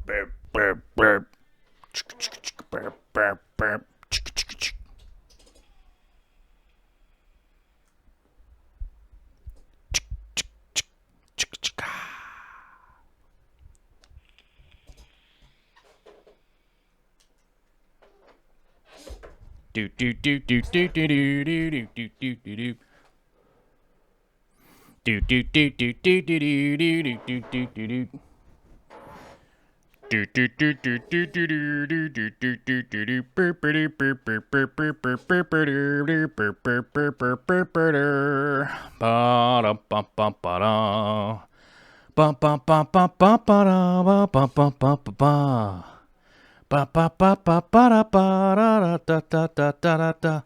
Burp, burp, burp. Burp, burp, burp. Do do do do do do do do do do do do. Do do do do do do do do do do do do. Do do do do do do do do do do do do do. Burp burp burp burp burp burp burp burp burp burp burp burp burp burp burp. Ba da bum bum ba da. Bum bum bum bum bum ba da ba bum bum bum ba ba. Ba ba ba ba ba da ba da da da da da da da.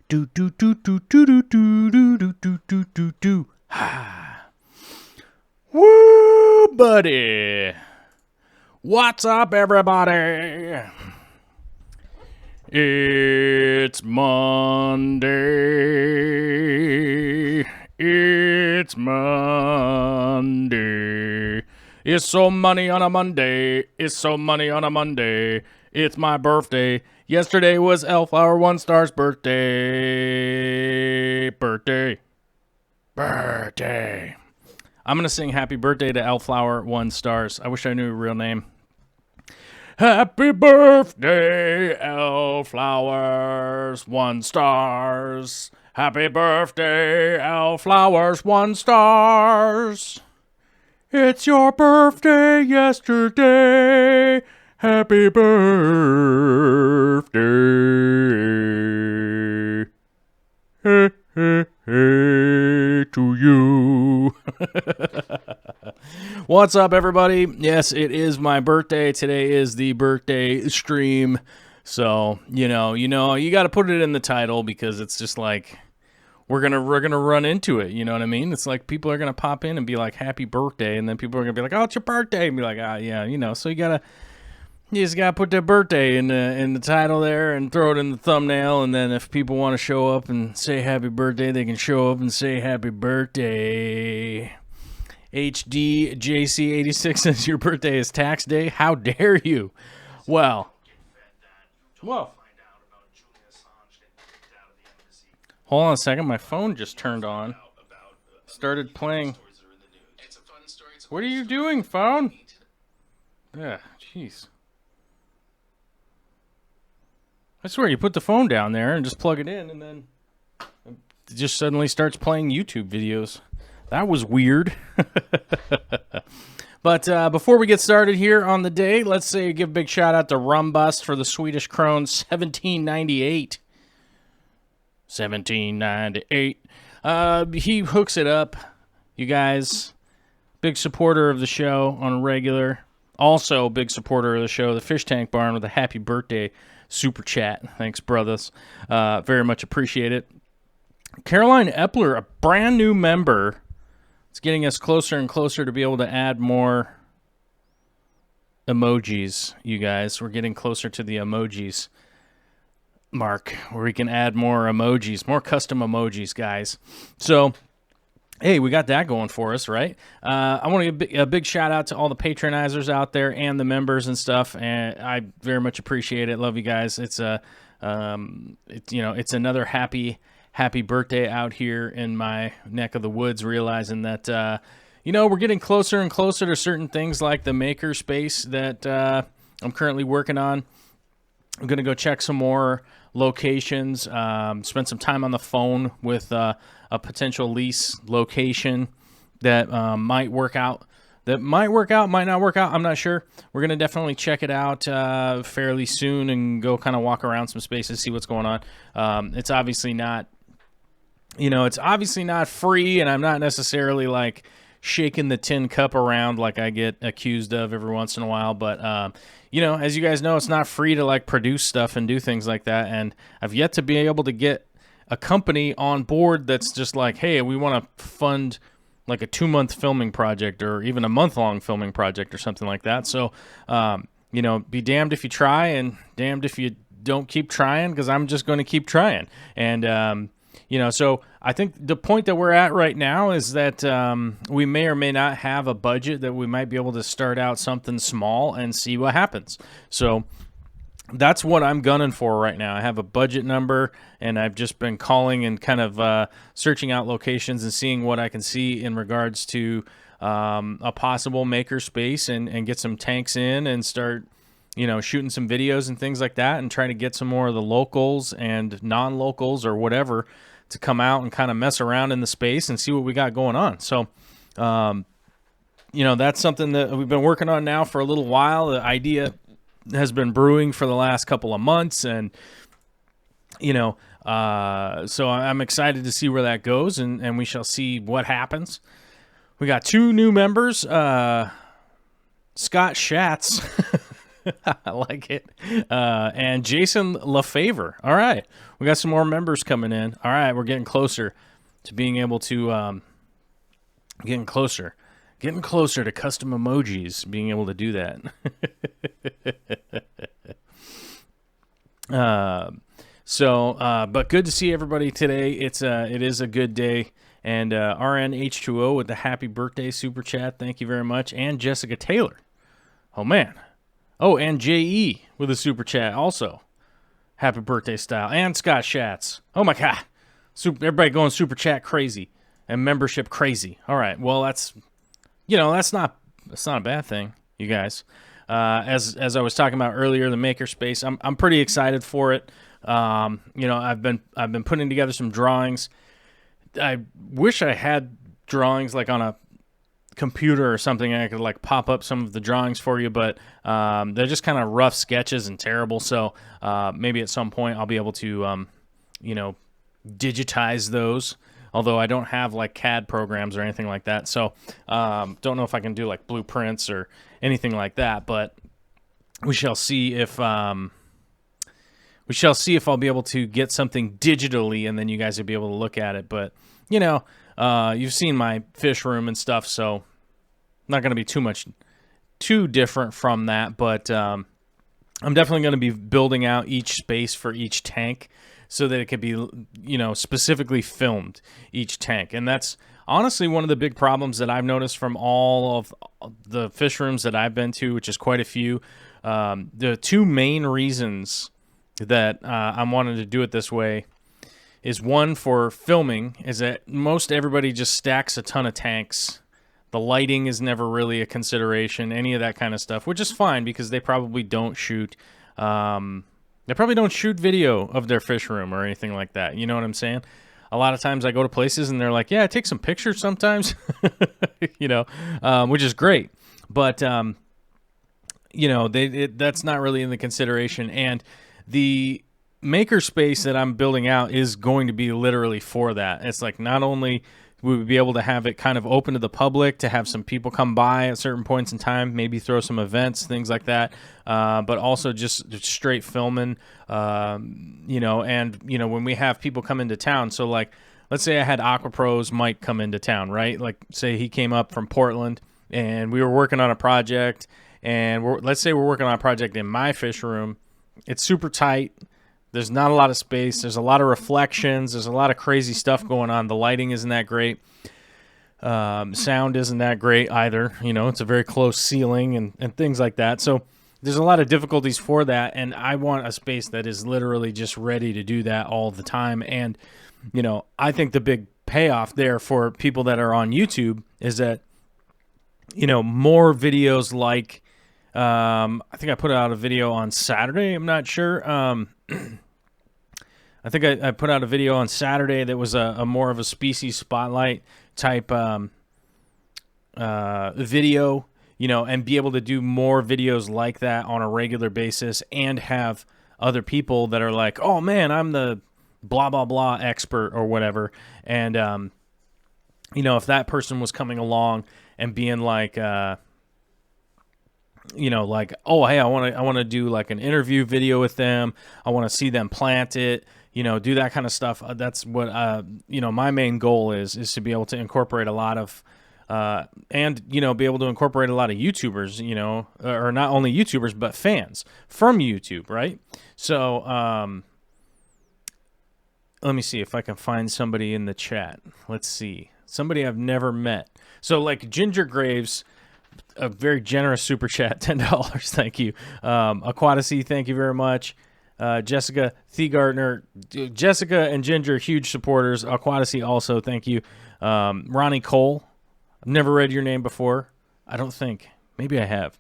Do do do do do do do do do do do do do. Ha. Woo, buddy. What's up, everybody? It's Monday. It's Monday. It's so money on a Monday. It's so money on a Monday. It's my birthday. Yesterday was Elflower One Star's birthday. Birthday. I'm going to sing happy birthday to Elflower One Stars. I wish I knew her real name. Happy birthday, Elflowers One Stars. Happy birthday, Elflowers One Stars. It's your birthday yesterday. Happy birthday. Hey, hey, hey to you. What's up, everybody? Yes, it is my birthday. Today is the birthday stream. So, you got to put it in the title because it's just like we're gonna run into it. You know what I mean? It's like people are gonna pop in and be like, "Happy birthday," and then people are gonna be like, "Oh, it's your birthday," and be like, "Ah, yeah." So you just gotta put their birthday in the title there and throw it in the thumbnail, and then if people want to show up and say happy birthday, they can show up and say happy birthday. HDJC86 says your birthday is tax day. How dare you? Well, whoa. Hold on a second. My phone just turned on. Started playing. What are you doing, phone? Yeah, jeez. I swear, you put the phone down there and just plug it in, and then it just suddenly starts playing YouTube videos. That was weird. But before we get started here on the day, let's give a big shout out to Rumbust for the Swedish Krone 1798. 1798. He hooks it up, you guys. Big supporter of the show on a regular. Also, big supporter of the show, the Fish Tank Barn, with a happy birthday super chat. Thanks, brothers. Very much appreciate it. Caroline Epler, a brand new member. It's getting us closer and closer to be able to add more emojis, you guys. We're getting closer to the emojis mark where we can add more emojis, more custom emojis, guys. So, hey, we got that going for us, right? I want to give a big shout out to all the patronizers out there and the members and stuff, and I very much appreciate it. Love you guys. It's it's another happy birthday out here in my neck of the woods, realizing that we're getting closer and closer to certain things like the maker space that I'm currently working on. I'm going to go check some more locations, spend some time on the phone with a potential lease location that might work out. That might work out, might not work out. I'm not sure. We're going to definitely check it out fairly soon and go kind of walk around some spaces, see what's going on. It's obviously not, free, and I'm not necessarily like shaking the tin cup around like I get accused of every once in a while. But, as you guys know, it's not free to like produce stuff and do things like that. And I've yet to be able to get a company on board that's just like, hey, we want to fund like a 2-month filming project or even a month-long filming project or something like that. So, be damned if you try and damned if you don't keep trying, because I'm just going to keep trying. And, So I think the point that we're at right now is that we may or may not have a budget that we might be able to start out something small and see what happens. So that's what I'm gunning for right now. I have a budget number, and I've just been calling and kind of searching out locations and seeing what I can see in regards to a possible maker space and get some tanks in and start shooting some videos and things like that, and trying to get some more of the locals and non-locals or whatever to come out and kind of mess around in the space and see what we got going on. So, that's something that we've been working on now for a little while. The idea has been brewing for the last couple of months, and, so I'm excited to see where that goes, and we shall see what happens. We got 2 new members, Scott Schatz. I like it. And Jason LaFavor. All right. We got some more members coming in. All right. We're getting closer to being able to, getting closer to custom emojis, being able to do that. But good to see everybody today. It is a good day. And RNH2O with the happy birthday super chat. Thank you very much. And Jessica Taylor. Oh, man. Oh, and J.E. with a super chat also. Happy birthday style. And Scott Schatz. Oh, my God. Everybody going super chat crazy and membership crazy. All right. Well, that's not a bad thing, you guys. As I was talking about earlier, the makerspace, I'm pretty excited for it. I've been putting together some drawings. I wish I had drawings like on a computer or something. I could like pop up some of the drawings for you, but they're just kind of rough sketches and terrible. So maybe at some point I'll be able to digitize those, although I don't have like CAD programs or anything like that. So don't know if I can do like blueprints or anything like that, but we shall see if I'll be able to get something digitally, and then you guys will be able to look at it. But you've seen my fish room and stuff, so not going to be too different from that. But I'm definitely going to be building out each space for each tank so that it could be, specifically filmed, each tank. And that's honestly one of the big problems that I've noticed from all of the fish rooms that I've been to, which is quite a few. The 2 main reasons that I'm wanting to do it this way is, one, for filming, is that most everybody just stacks a ton of tanks. The lighting is never really a consideration, any of that kind of stuff, which is fine because they probably don't shoot video of their fish room or anything like that. You know what I'm saying? A lot of times I go to places and they're like, yeah, I take some pictures sometimes, which is great. But, that's not really in the consideration. And the makerspace that I'm building out is going to be literally for that. It's like, not only we would be able to have it kind of open to the public, to have some people come by at certain points in time, maybe throw some events, things like that, but also just straight filming, and, when we have people come into town. So, like, let's say I had AquaPros Mike come into town, right? Like, say he came up from Portland, and we were working on a project, and let's say we're working on a project in my fish room. It's super tight. There's not a lot of space. There's a lot of reflections. There's a lot of crazy stuff going on. The lighting isn't that great. Sound isn't that great either. It's a very close ceiling and things like that. So there's a lot of difficulties for that, and I want a space that is literally just ready to do that all the time. And, I think the big payoff there for people that are on YouTube is that, more videos like, I think I put out a video on Saturday. I'm not sure. I think I put out a video on Saturday that was a more of a species spotlight type video, and be able to do more videos like that on a regular basis, and have other people that are like, oh man, I'm the blah, blah, blah expert or whatever. And, if that person was coming along and being like, oh, hey, I want to do like an interview video with them. I want to see them plant it, do that kind of stuff. That's what, my main goal is to be able to incorporate a lot of, and, be able to incorporate a lot of YouTubers, or not only YouTubers, but fans from YouTube. Right. So, let me see if I can find somebody in the chat. Let's see. Somebody I've never met. So like Ginger Graves, a very generous super chat, $10. Thank you. Aquaticy, thank you very much. Jessica Thiegartner, Jessica and Ginger, huge supporters. Aquaticy also, thank you. Ronnie Cole, I've never read your name before. I don't think. Maybe I have.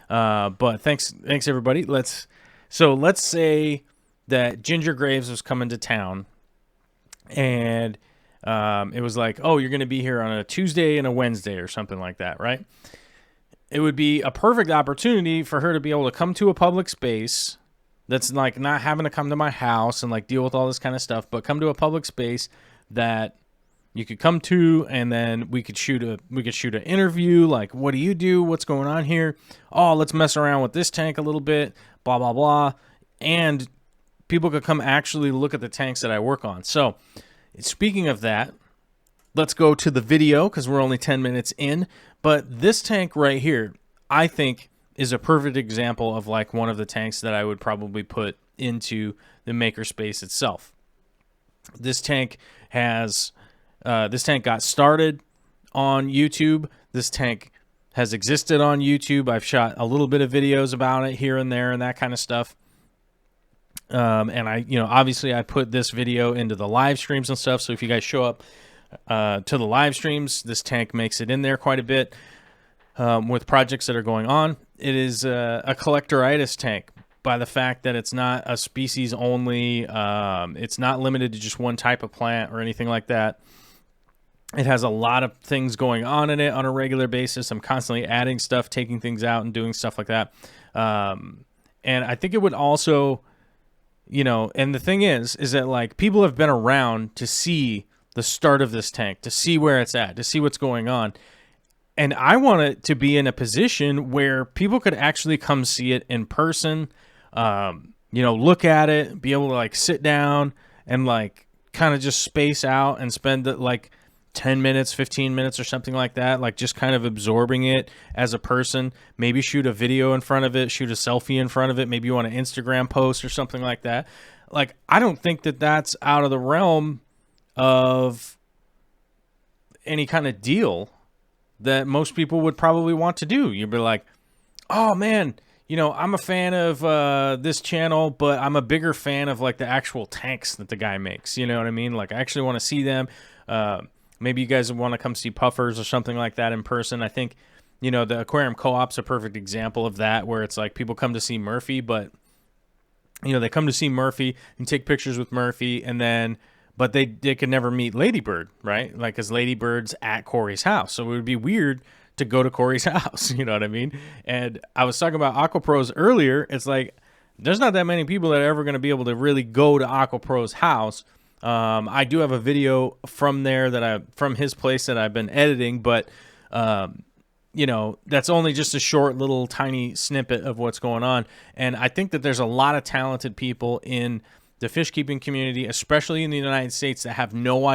But thanks everybody. Let's say that Ginger Graves was coming to town, and it was like, oh, you're going to be here on a Tuesday and a Wednesday or something like that, right? It would be a perfect opportunity for her to be able to come to a public space that's like not having to come to my house and like deal with all this kind of stuff, but come to a public space that you could come to, and then we could shoot an interview. Like, what do you do? What's going on here? Oh, let's mess around with this tank a little bit, blah, blah, blah. And people could come actually look at the tanks that I work on. So speaking of that, let's go to the video because we're only 10 minutes in. But this tank right here, I think, is a perfect example of like one of the tanks that I would probably put into the makerspace itself. This tank got started on YouTube. This tank has existed on YouTube. I've shot a little bit of videos about it here and there and that kind of stuff. And I, obviously I put this video into the live streams and stuff. So if you guys show up to the live streams, this tank makes it in there quite a bit with projects that are going on. It is a collectoritis tank by the fact that it's not a species only. It's not limited to just one type of plant or anything like that. It has a lot of things going on in it on a regular basis. I'm constantly adding stuff, taking things out, and doing stuff like that. And I think it would also, and the thing is that like people have been around to see the start of this tank, to see where it's at, to see what's going on. And I want it to be in a position where people could actually come see it in person, look at it, be able to like sit down and like kind of just space out and spend like 10 minutes, 15 minutes or something like that, like just kind of absorbing it as a person. Maybe shoot a video in front of it, shoot a selfie in front of it. Maybe you want an Instagram post or something like that. Like, I don't think that that's out of the realm of any kind of deal that most people would probably want to do. You'd be like, oh man, I'm a fan of this channel, but I'm a bigger fan of like the actual tanks that the guy makes. You know what I mean? Like, I actually want to see them. Maybe you guys want to come see puffers or something like that in person. I think, the Aquarium Co-op's a perfect example of that, where it's like people come to see Murphy, but, they come to see Murphy and take pictures with Murphy, and then, but they could never meet Ladybird, right? Like, because Ladybird's at Corey's house. So it would be weird to go to Corey's house, you know what I mean? And I was talking about AquaPros earlier. It's like, there's not that many people that are ever going to be able to really go to AquaPro's house. I do have a video from there from his place that I've been editing, but, that's only just a short little tiny snippet of what's going on. And I think that there's a lot of talented people in the fish keeping community, especially in the United States, that have no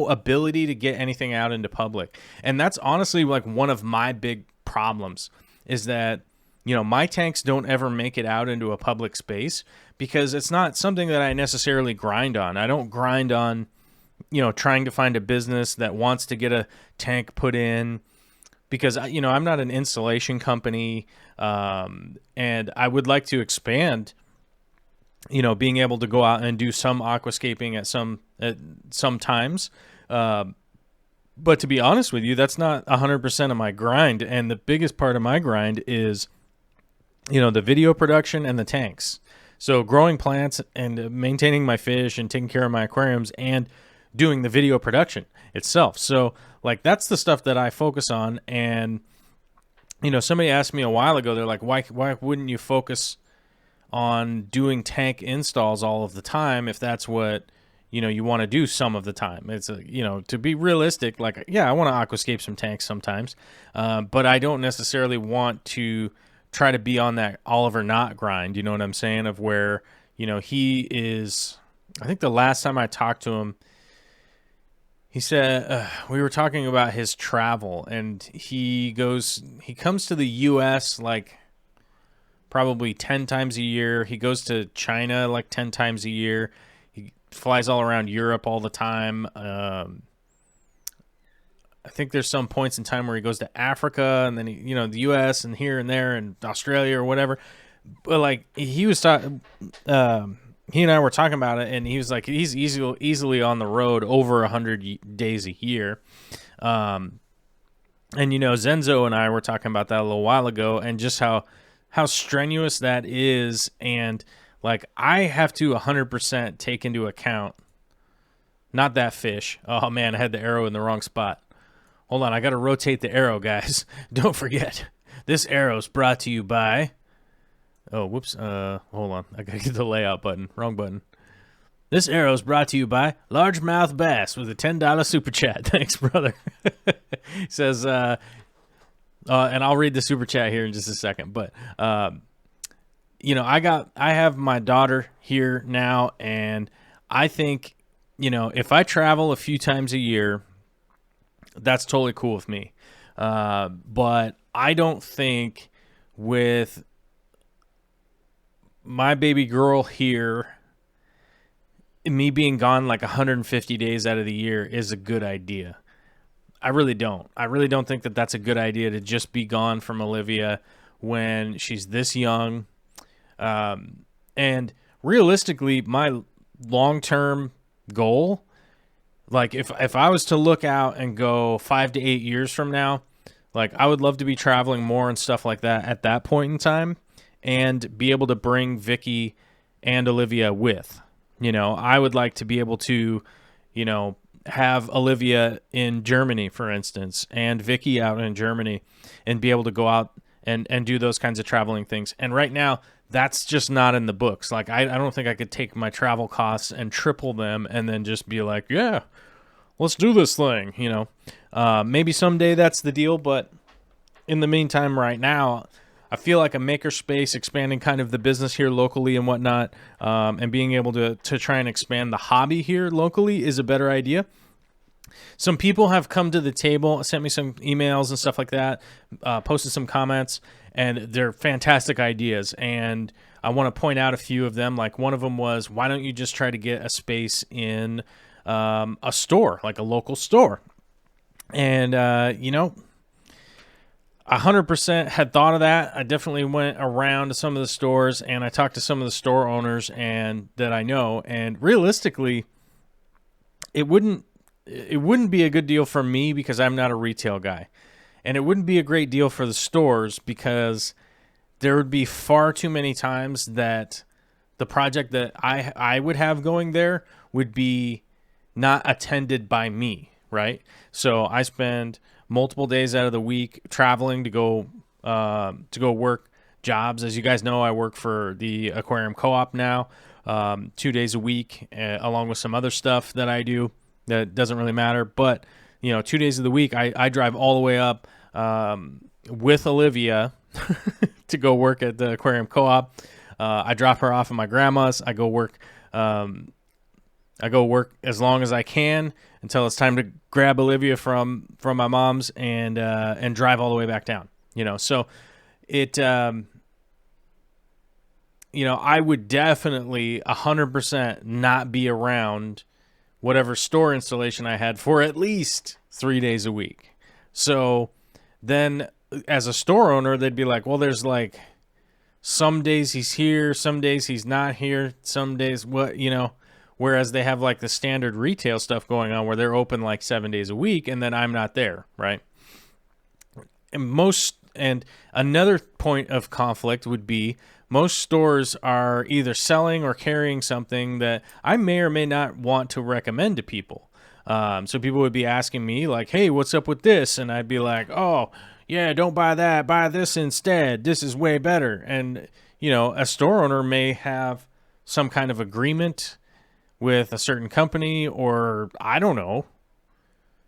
ability to get anything out into public. And that's honestly like one of my big problems, is that, my tanks don't ever make it out into a public space because it's not something that I necessarily grind on. I don't grind on, trying to find a business that wants to get a tank put in, because, I'm not an installation company, and I would like to expand, being able to go out and do some aquascaping at some times. But to be honest with you, that's not 100% of my grind. And the biggest part of my grind is, the video production and the tanks. So growing plants and maintaining my fish and taking care of my aquariums and doing the video production itself. So like, that's the stuff that I focus on. And, somebody asked me a while ago, they're like, why wouldn't you focus on doing tank installs all of the time if that's what, you want to do some of the time? It's to be realistic, like, yeah, I want to aquascape some tanks sometimes, but I don't necessarily want to try to be on that all or not grind. You know what I'm saying? Of where, he is, I think the last time I talked to him, he said, we were talking about his travel, and he comes to the US like probably 10 times a year. He goes to China like 10 times a year. He flies all around Europe all the time. I think there's some points in time where he goes to Africa and then the U.S. and here and there and Australia or whatever. But like he was talking, he and I were talking about it, and he was like he's easily on the road over 100 days a year. And Zenzo and I were talking about that a little while ago, and just how strenuous that is, and like I have to 100% take into account not that fish. Oh man, I had the arrow in the wrong spot. Hold on, I got to rotate the arrow, guys. Don't forget, this arrow's brought to you by... Oh, whoops. Hold on. I got to get the layout button. Wrong button. This arrow's brought to you by Largemouth Bass with a $10 super chat. Thanks, brother. He says, and I'll read the super chat here in just a second. But, I have my daughter here now, and I think, if I travel a few times a year, that's totally cool with me. But I don't think with my baby girl here, me being gone like 150 days out of the year is a good idea. I really don't. I really don't think that that's a good idea to just be gone from Olivia when she's this young. And realistically, my long-term goal, like if I was to look out and go 5 to 8 years from now, like I would love to be traveling more and stuff like that at that point in time, and be able to bring Vicky and Olivia with. I would like to be able to, have Olivia in Germany, for instance, and Vicky out in Germany, and be able to go out and do those kinds of traveling things. And right now, that's just not in the books. Like, I don't think I could take my travel costs and triple them and then just be like, yeah, let's do this thing, Maybe someday that's the deal, but in the meantime, right now, I feel like a makerspace, expanding kind of the business here locally and whatnot, and being able to try and expand the hobby here locally is a better idea. Some people have come to the table, sent me some emails and stuff like that, posted some comments, and they're fantastic ideas. And I want to point out a few of them. Like one of them was, why don't you just try to get a space in a store, like a local store? And, 100% had thought of that. I definitely went around to some of the stores, and I talked to some of the store owners and that I know. And realistically, it wouldn't be a good deal for me because I'm not a retail guy. And it wouldn't be a great deal for the stores because there would be far too many times that the project that I would have going there would be not attended by me, right? So I spend multiple days out of the week traveling to go work jobs. As you guys know, I work for the Aquarium Co-op now, 2 days a week, along with some other stuff that I do that doesn't really matter. But 2 days of the week, I drive all the way up with Olivia to go work at the Aquarium Co-op. I drop her off at my grandma's. I go work as long as I can until it's time to grab Olivia from my mom's and drive all the way back down. So it I would definitely 100% not be around whatever store installation I had for at least 3 days a week. So then as a store owner, they'd be like, well, there's like some days he's here, some days he's not here, some days whereas they have like the standard retail stuff going on where they're open like 7 days a week and then I'm not there, right? And another point of conflict would be most stores are either selling or carrying something that I may or may not want to recommend to people. So people would be asking me like, hey, what's up with this? And I'd be like, oh, yeah, don't buy that. Buy this instead. This is way better. And, a store owner may have some kind of agreement with a certain company or I don't know,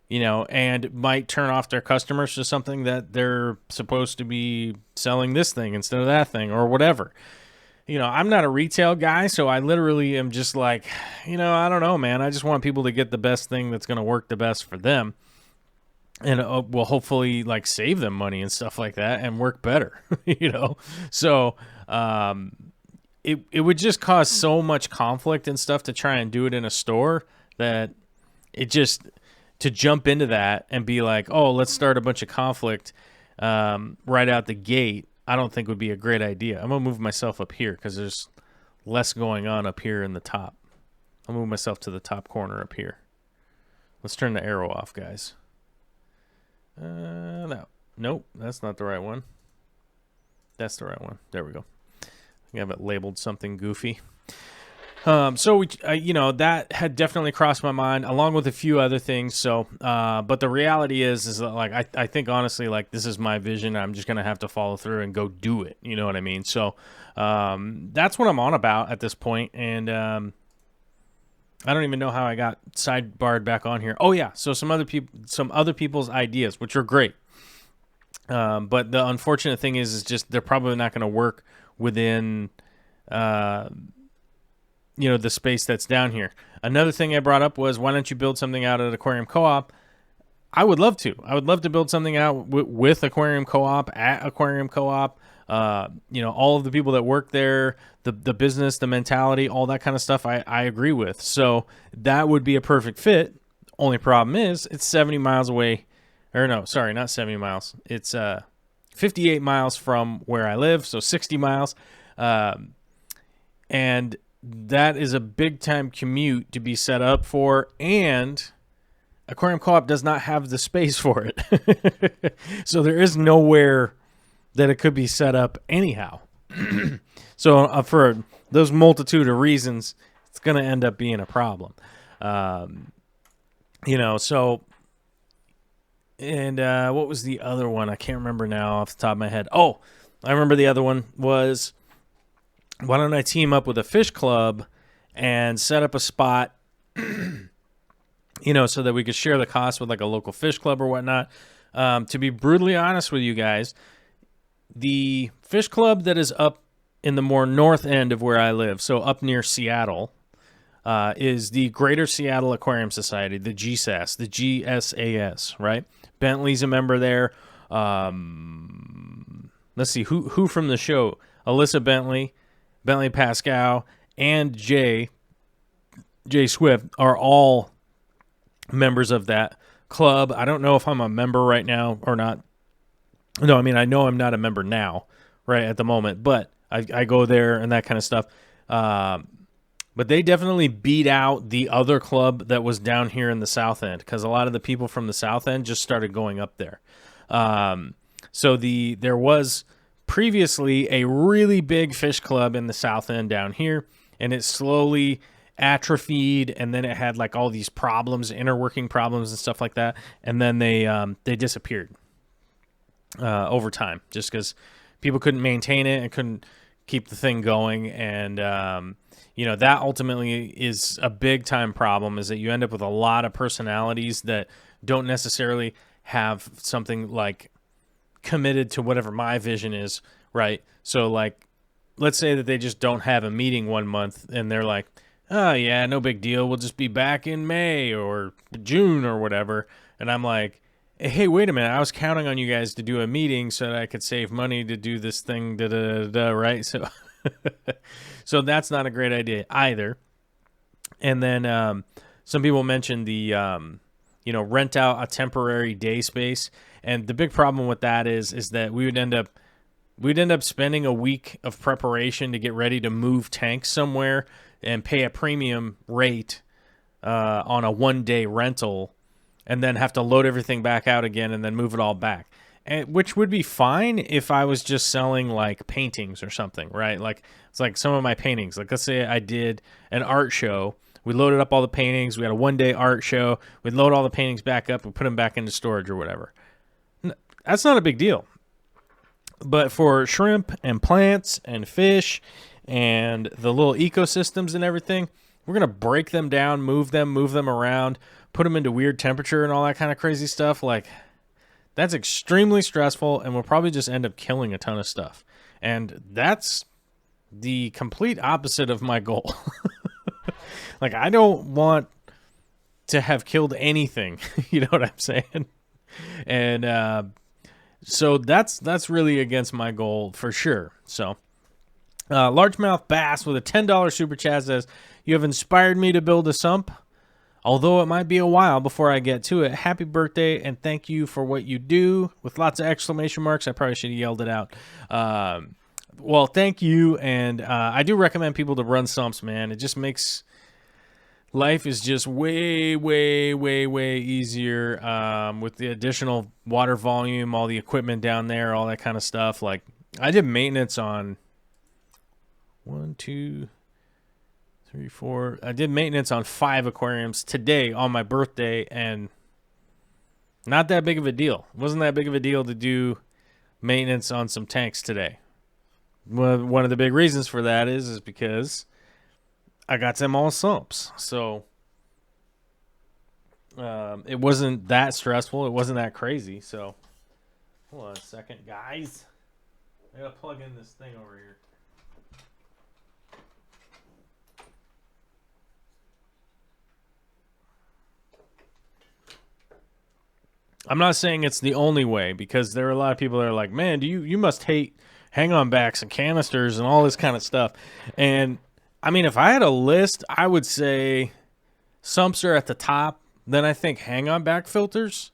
and might turn off their customers to something that they're supposed to be selling this thing instead of that thing or whatever. I'm not a retail guy, so I literally am just like, I don't know, man. I just want people to get the best thing that's going to work the best for them and will hopefully like save them money and stuff like that and work better, So it would just cause so much conflict and stuff to try and do it in a store that it just, to jump into that and be like, oh, let's start a bunch of conflict right out the gate, I don't think would be a great idea. I'm going to move myself up here because there's less going on up here in the top. I'll move myself to the top corner up here. Let's turn the arrow off, guys. No. Nope, that's not the right one. That's the right one. There we go. I have it labeled something goofy. So you know, that had definitely crossed my mind, along with a few other things. So, but the reality is that, like, I think honestly, like, this is my vision. I'm just gonna have to follow through and go do it. You know what I mean? So, that's what I'm on about at this point. And I don't even know how I got sidebarred back on here. Oh yeah, so some other people's ideas, which are great. But the unfortunate thing is just they're probably not going to work within, you know, the space that's down here. Another thing I brought up was, why don't you build something out at Aquarium Co-op? I would love to. I would love to build something out with Aquarium Co-op, at Aquarium Co-op. You know, all of the people that work there, the business, the mentality, all that kind of stuff, I agree with. So that would be a perfect fit. Only problem is it's 70 miles away. Or no, sorry, not 70 miles. It's 58 miles from where I live, so 60 miles. And that is a big-time commute to be set up for, and Aquarium Co-op does not have the space for it. So there is nowhere that it could be set up anyhow. So for those multitude of reasons, it's going to end up being a problem. You know, so... And what was the other one? I can't remember now off the top of my head. Oh, I remember the other one was, why don't I team up with a fish club and set up a spot, you know, so that we could share the cost with like a local fish club or whatnot. To be brutally honest with you guys, the fish club that is up in the more north end of where I live, so up near Seattle, is the Greater Seattle Aquarium Society, the GSAS, the GSAS, right? Bentley's a member there. Let's see, who from the show? Alyssa Bentley, Bentley Pascal, and Jay Swift are all members of that club. I don't know if I'm a member right now or not. No, I mean, I know I'm not a member now, right, at the moment, but I go there and that kind of stuff. But they definitely beat out the other club that was down here in the South End, because a lot of the people from the South End just started going up there. So there was previously a really big fish club in the South End down here, and it slowly atrophied, and then it had like all these problems, inner working problems and stuff like that, and then they disappeared over time, just because people couldn't maintain it and couldn't keep the thing going. And you know, that ultimately is a big time problem, is that you end up with a lot of personalities that don't necessarily have something like committed to whatever my vision is, right? So like, let's say that they just don't have a meeting one month and they're like, oh yeah, no big deal, we'll just be back in May or June or whatever. And I'm like, hey, wait a minute, I was counting on you guys to do a meeting so that I could save money to do this thing, right? So so that's not a great idea either. And then some people mentioned the you know, rent out a temporary day space, and the big problem with that is that we'd end up spending a week of preparation to get ready to move tanks somewhere and pay a premium rate on a one-day rental, and then have to load everything back out again and then move it all back. And, which would be fine if I was just selling like paintings or something, right? Like, it's like some of my paintings. Like, let's say I did an art show. We loaded up all the paintings. We had a one-day art show. We'd load all the paintings back up and put them back into storage or whatever. That's not a big deal. But for shrimp and plants and fish and the little ecosystems and everything, we're going to break them down, move them around, put them into weird temperature and all that kind of crazy stuff. Like, that's extremely stressful, and we'll probably just end up killing a ton of stuff. And that's the complete opposite of my goal. Like, I don't want to have killed anything. You know what I'm saying? And so that's really against my goal for sure. So Largemouth Bass with a $10 super chat says, "You have inspired me to build a sump. Although it might be a while before I get to it, happy birthday and thank you for what you do," with lots of exclamation marks. I probably should have yelled it out. Well, thank you, and I do recommend people to run sumps, man. It just makes life is just way, way, way, way easier with the additional water volume, all the equipment down there, all that kind of stuff. Like, I did maintenance on 1, 2, 3, 4. I did maintenance on 5 aquariums today on my birthday, and not that big of a deal. It wasn't that big of a deal to do maintenance on some tanks today. One of the big reasons for that is because I got them all sumps. So it wasn't that stressful. It wasn't that crazy. So hold on a second, guys. I gotta plug in this thing over here. I'm not saying it's the only way, because there are a lot of people that are like, man, you must hate hang-on backs and canisters and all this kind of stuff. And I mean, if I had a list, I would say sumps are at the top. Then I think hang-on back filters,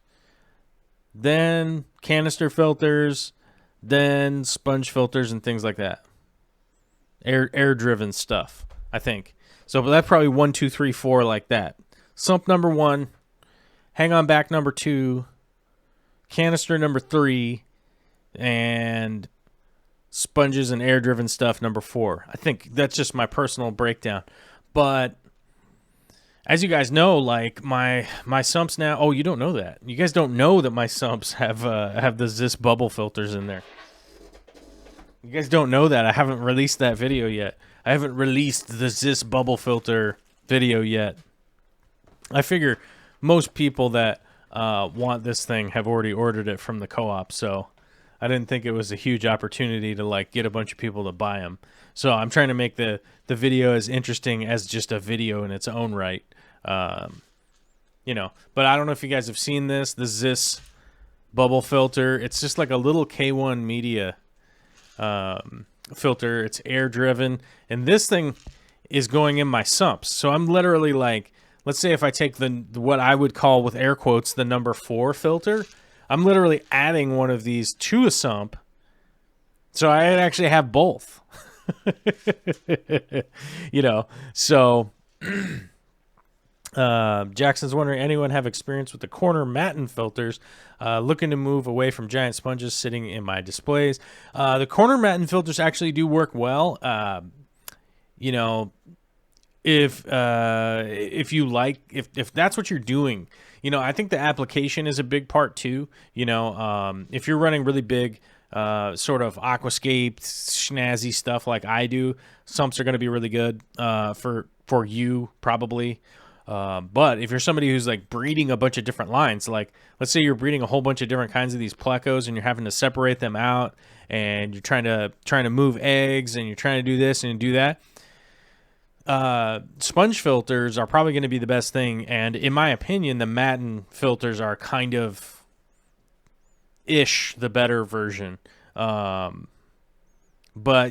then canister filters, then sponge filters and things like that. Air-driven stuff, I think. So that's probably 1, 2, 3, 4 like that. Sump number 1, hang-on back number 2, canister number 3, and sponges and air-driven stuff number 4. I think that's just my personal breakdown. But as you guys know, like my sumps now. Oh, you don't know that. You guys don't know that my sumps have the Zis bubble filters in there. You guys don't know that. I haven't released that video yet. I haven't released the Zis bubble filter video yet. I figure most people that want this thing have already ordered it from the co-op, so I didn't think it was a huge opportunity to like get a bunch of people to buy them. So I'm trying to make the video as interesting as just a video in its own right. You know, but I don't know if you guys have seen this, the Zis bubble filter. It's just like a little K1 media filter. It's air driven, and this thing is going in my sumps. So I'm literally like, let's say if I take the what I would call with air quotes the number 4 filter, I'm literally adding one of these to a sump, so I actually have both. You know, so Jackson's wondering, anyone have experience with the corner Matten filters? Looking to move away from giant sponges sitting in my displays. The corner Matten filters actually do work well. You know, if you like, if that's what you're doing, you know, I think the application is a big part too. You know, if you're running really big, sort of aquascape, snazzy stuff like I do, sumps are going to be really good for you probably. But if you're somebody who's like breeding a bunch of different lines, like let's say you're breeding a whole bunch of different kinds of these plecos and you're having to separate them out, and you're trying to move eggs, and you're trying to do this and do that. Sponge filters are probably going to be the best thing, and in my opinion, the Matten filters are kind of the better version. But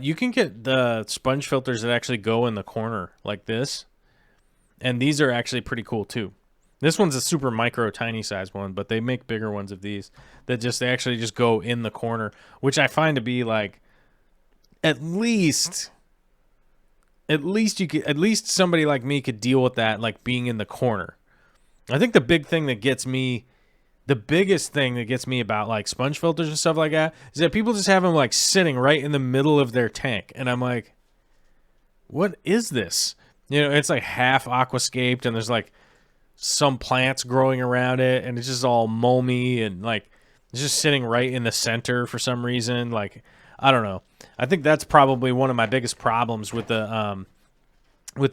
you can get the sponge filters that actually go in the corner like this, and these are actually pretty cool too. This one's a super micro tiny size one, but they make bigger ones of these that they actually just go in the corner, which I find to be like at least somebody like me could deal with that, like being in the corner. I think the biggest thing that gets me about like sponge filters and stuff like that is that people just have them like sitting right in the middle of their tank, and I'm like, what is this? You know, it's like half aquascaped, and there's like some plants growing around it, and it's just all mulmy, and like it's just sitting right in the center for some reason. Like, I don't know. I think that's probably one of my biggest problems with the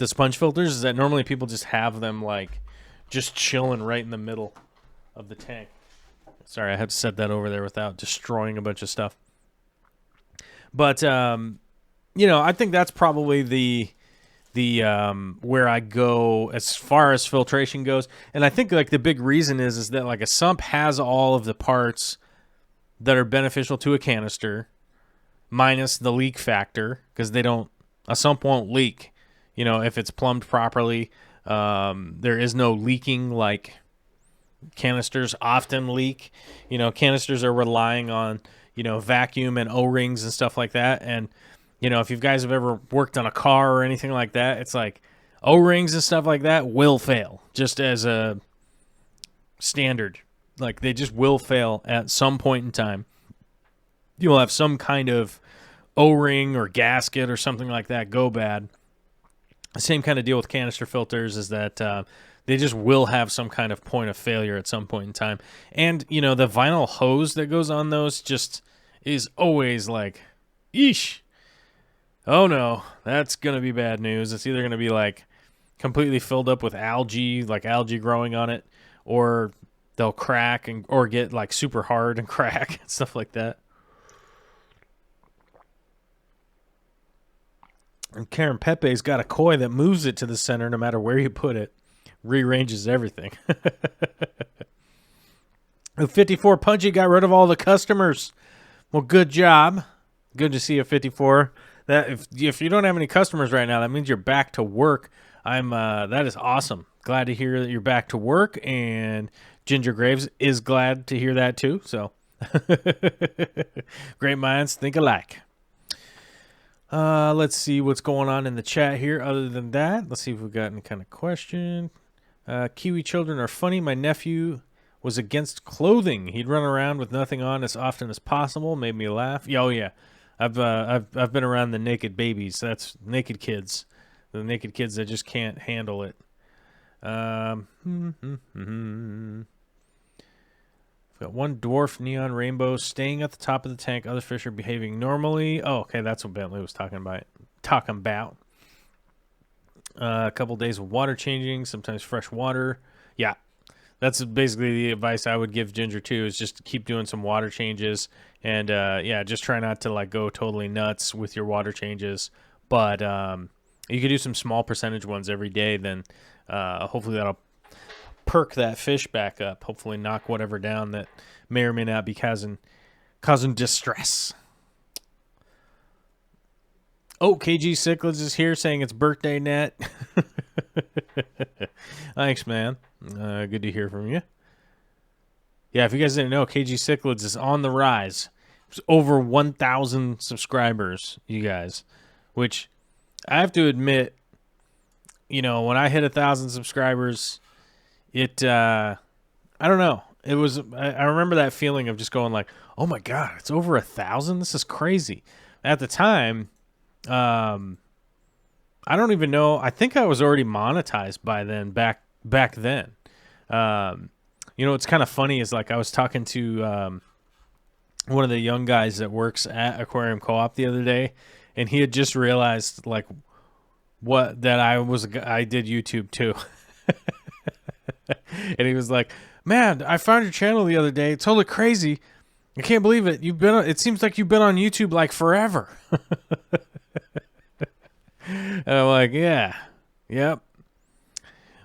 sponge filters, is that normally people just have them like just chilling right in the middle of the tank. Sorry, I had to set that over there without destroying a bunch of stuff. But you know, I think that's probably the where I go as far as filtration goes. And I think like the big reason is that like a sump has all of the parts that are beneficial to a canister, minus the leak factor, because a sump won't leak, if it's plumbed properly. There is no leaking like canisters often leak. Canisters are relying on, vacuum and O-rings and stuff like that. And, if you guys have ever worked on a car or anything like that, it's like O-rings and stuff like that will fail just as a standard. Like, they just will fail at some point in time. You'll have some kind of O-ring or gasket or something like that go bad. The same kind of deal with canister filters is that they just will have some kind of point of failure at some point in time. And, the vinyl hose that goes on those just is always like, eesh. Oh, no, that's going to be bad news. It's either going to be, like, completely filled up with algae, like algae growing on it, or they'll crack or get, like, super hard and crack and stuff like that. And Karen Pepe's got a koi that moves it to the center no matter where you put it. Rearranges everything. The 54 Punchy got rid of all the customers. Well, good job. Good to see a 54. That if you don't have any customers right now, that means you're back to work. That is awesome. Glad to hear that you're back to work, and Ginger Graves is glad to hear that too. So, great minds think alike. Let's see what's going on in the chat here. Other than that, let's see if we've got any kind of question. Kiwi children are funny. My nephew was against clothing. He'd run around with nothing on as often as possible. Made me laugh. Oh yeah, I've been around the naked babies. That's naked kids. The naked kids that just can't handle it. Got one dwarf neon rainbow staying at the top of the tank. Other fish are behaving normally. Oh, okay, that's what Bentley was talking about. A couple days of water changing, sometimes fresh water. Yeah, that's basically the advice I would give Ginger too, is just to keep doing some water changes. And just try not to like go totally nuts with your water changes. But you could do some small percentage ones every day. Then hopefully that'll perk that fish back up. Hopefully knock whatever down that may or may not be causing distress. Oh, KG Cichlids is here saying it's birthday net. Thanks, man. Good to hear from you. Yeah, if you guys didn't know, KG Cichlids is on the rise. It's over 1,000 subscribers, you guys. Which I have to admit, when I hit 1,000 subscribers, I don't know. It was, I remember that feeling of just going like, oh my God, it's over 1,000? This is crazy. At the time, I don't even know. I think I was already monetized by then, back then. What's kind of funny is like I was talking to one of the young guys that works at Aquarium Co-op the other day, and he had just realized like that I did YouTube too. And he was like, man, I found your channel the other day. It's totally crazy. I can't believe it. It seems like you've been on YouTube like forever. And I'm like, yeah, yep.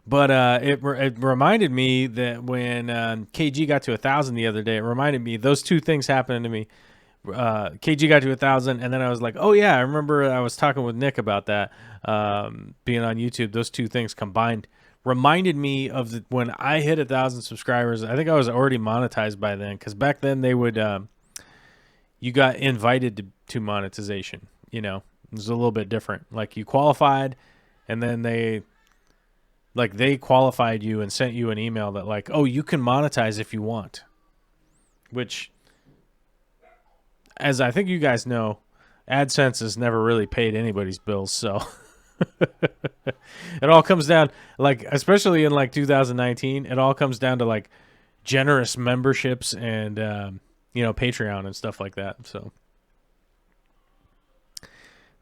But it reminded me that when KG got to 1,000 the other day, it reminded me those two things happened to me. KG got to 1,000, and then I was like, oh yeah, I remember I was talking with Nick about that being on YouTube. Those two things combined reminded me of when I hit 1,000 subscribers. I think I was already monetized by then, because back then they would you got invited to monetization. It was a little bit different. Like you qualified, and then they qualified you and sent you an email that like, oh, you can monetize if you want. Which, as I think you guys know, AdSense has never really paid anybody's bills, so it all comes down, like, especially in like 2019, it all comes down to like generous memberships and Patreon and stuff like that. So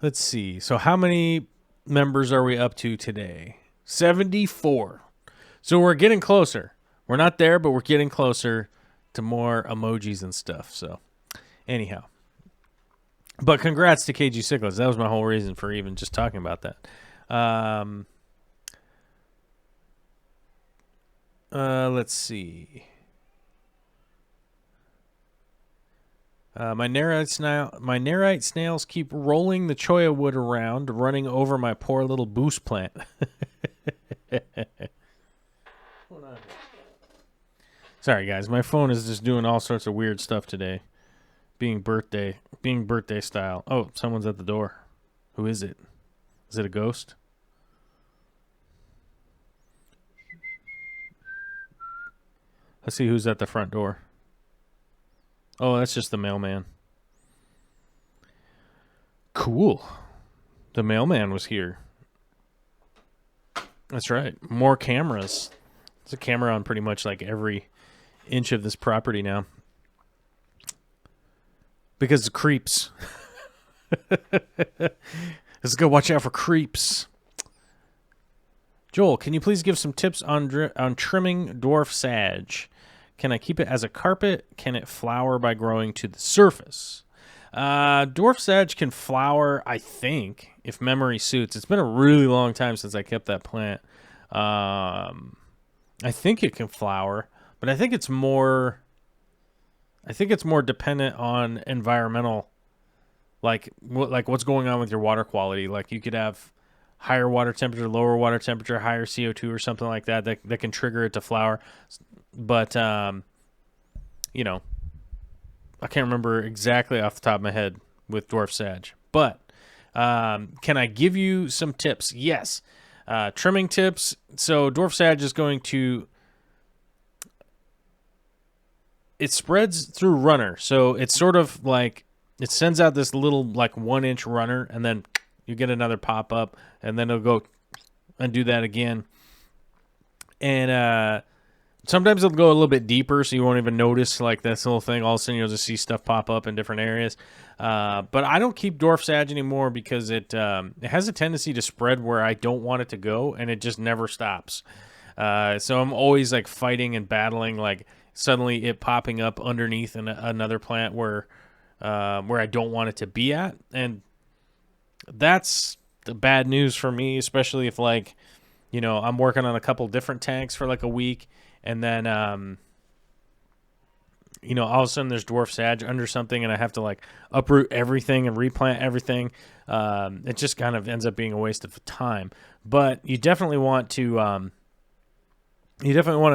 let's see. So how many members are we up to today? 74. So we're getting closer. We're not there, but we're getting closer to more emojis and stuff. So anyhow, but congrats to KG Cichlids. That was my whole reason for even just talking about that. Let's see. My nerite snails keep rolling the cholla wood around, running over my poor little boost plant. Sorry, guys. My phone is just doing all sorts of weird stuff today. Being birthday style. Oh, someone's at the door. Who is it? Is it a ghost? Let's see who's at the front door. Oh, that's just the mailman. Cool. The mailman was here. That's right. More cameras. There's a camera on pretty much like every inch of this property now. Because of creeps. Let's go watch out for creeps. Joel, can you please give some tips on trimming dwarf sage? Can I keep it as a carpet? Can it flower by growing to the surface? Dwarf sage can flower, I think, if memory suits. It's been a really long time since I kept that plant. I think it can flower, but I think it's more dependent on environmental, like what's going on with your water quality. Like you could have higher water temperature, lower water temperature, higher CO2 or something like that can trigger it to flower. But, you know, I can't remember exactly off the top of my head with dwarf sage. But can I give you some tips? Yes. Trimming tips. So dwarf sage is going to... It spreads through runner. So it's sort of like... It sends out this little like 1-inch runner, and then you get another pop-up, and then it'll go and do that again. And sometimes it'll go a little bit deeper, so you won't even notice like this little thing. All of a sudden, you'll just see stuff pop up in different areas. But I don't keep dwarf sage anymore because it has a tendency to spread where I don't want it to go, and it just never stops. So I'm always like fighting and battling, like suddenly it popping up underneath another plant where I don't want it to be at, and that's the bad news for me, especially if like, you know, I'm working on a couple different tanks for like a week, and then, you know, all of a sudden there's dwarf sage under something, and I have to like uproot everything and replant everything. It just kind of ends up being a waste of time. But you definitely want to,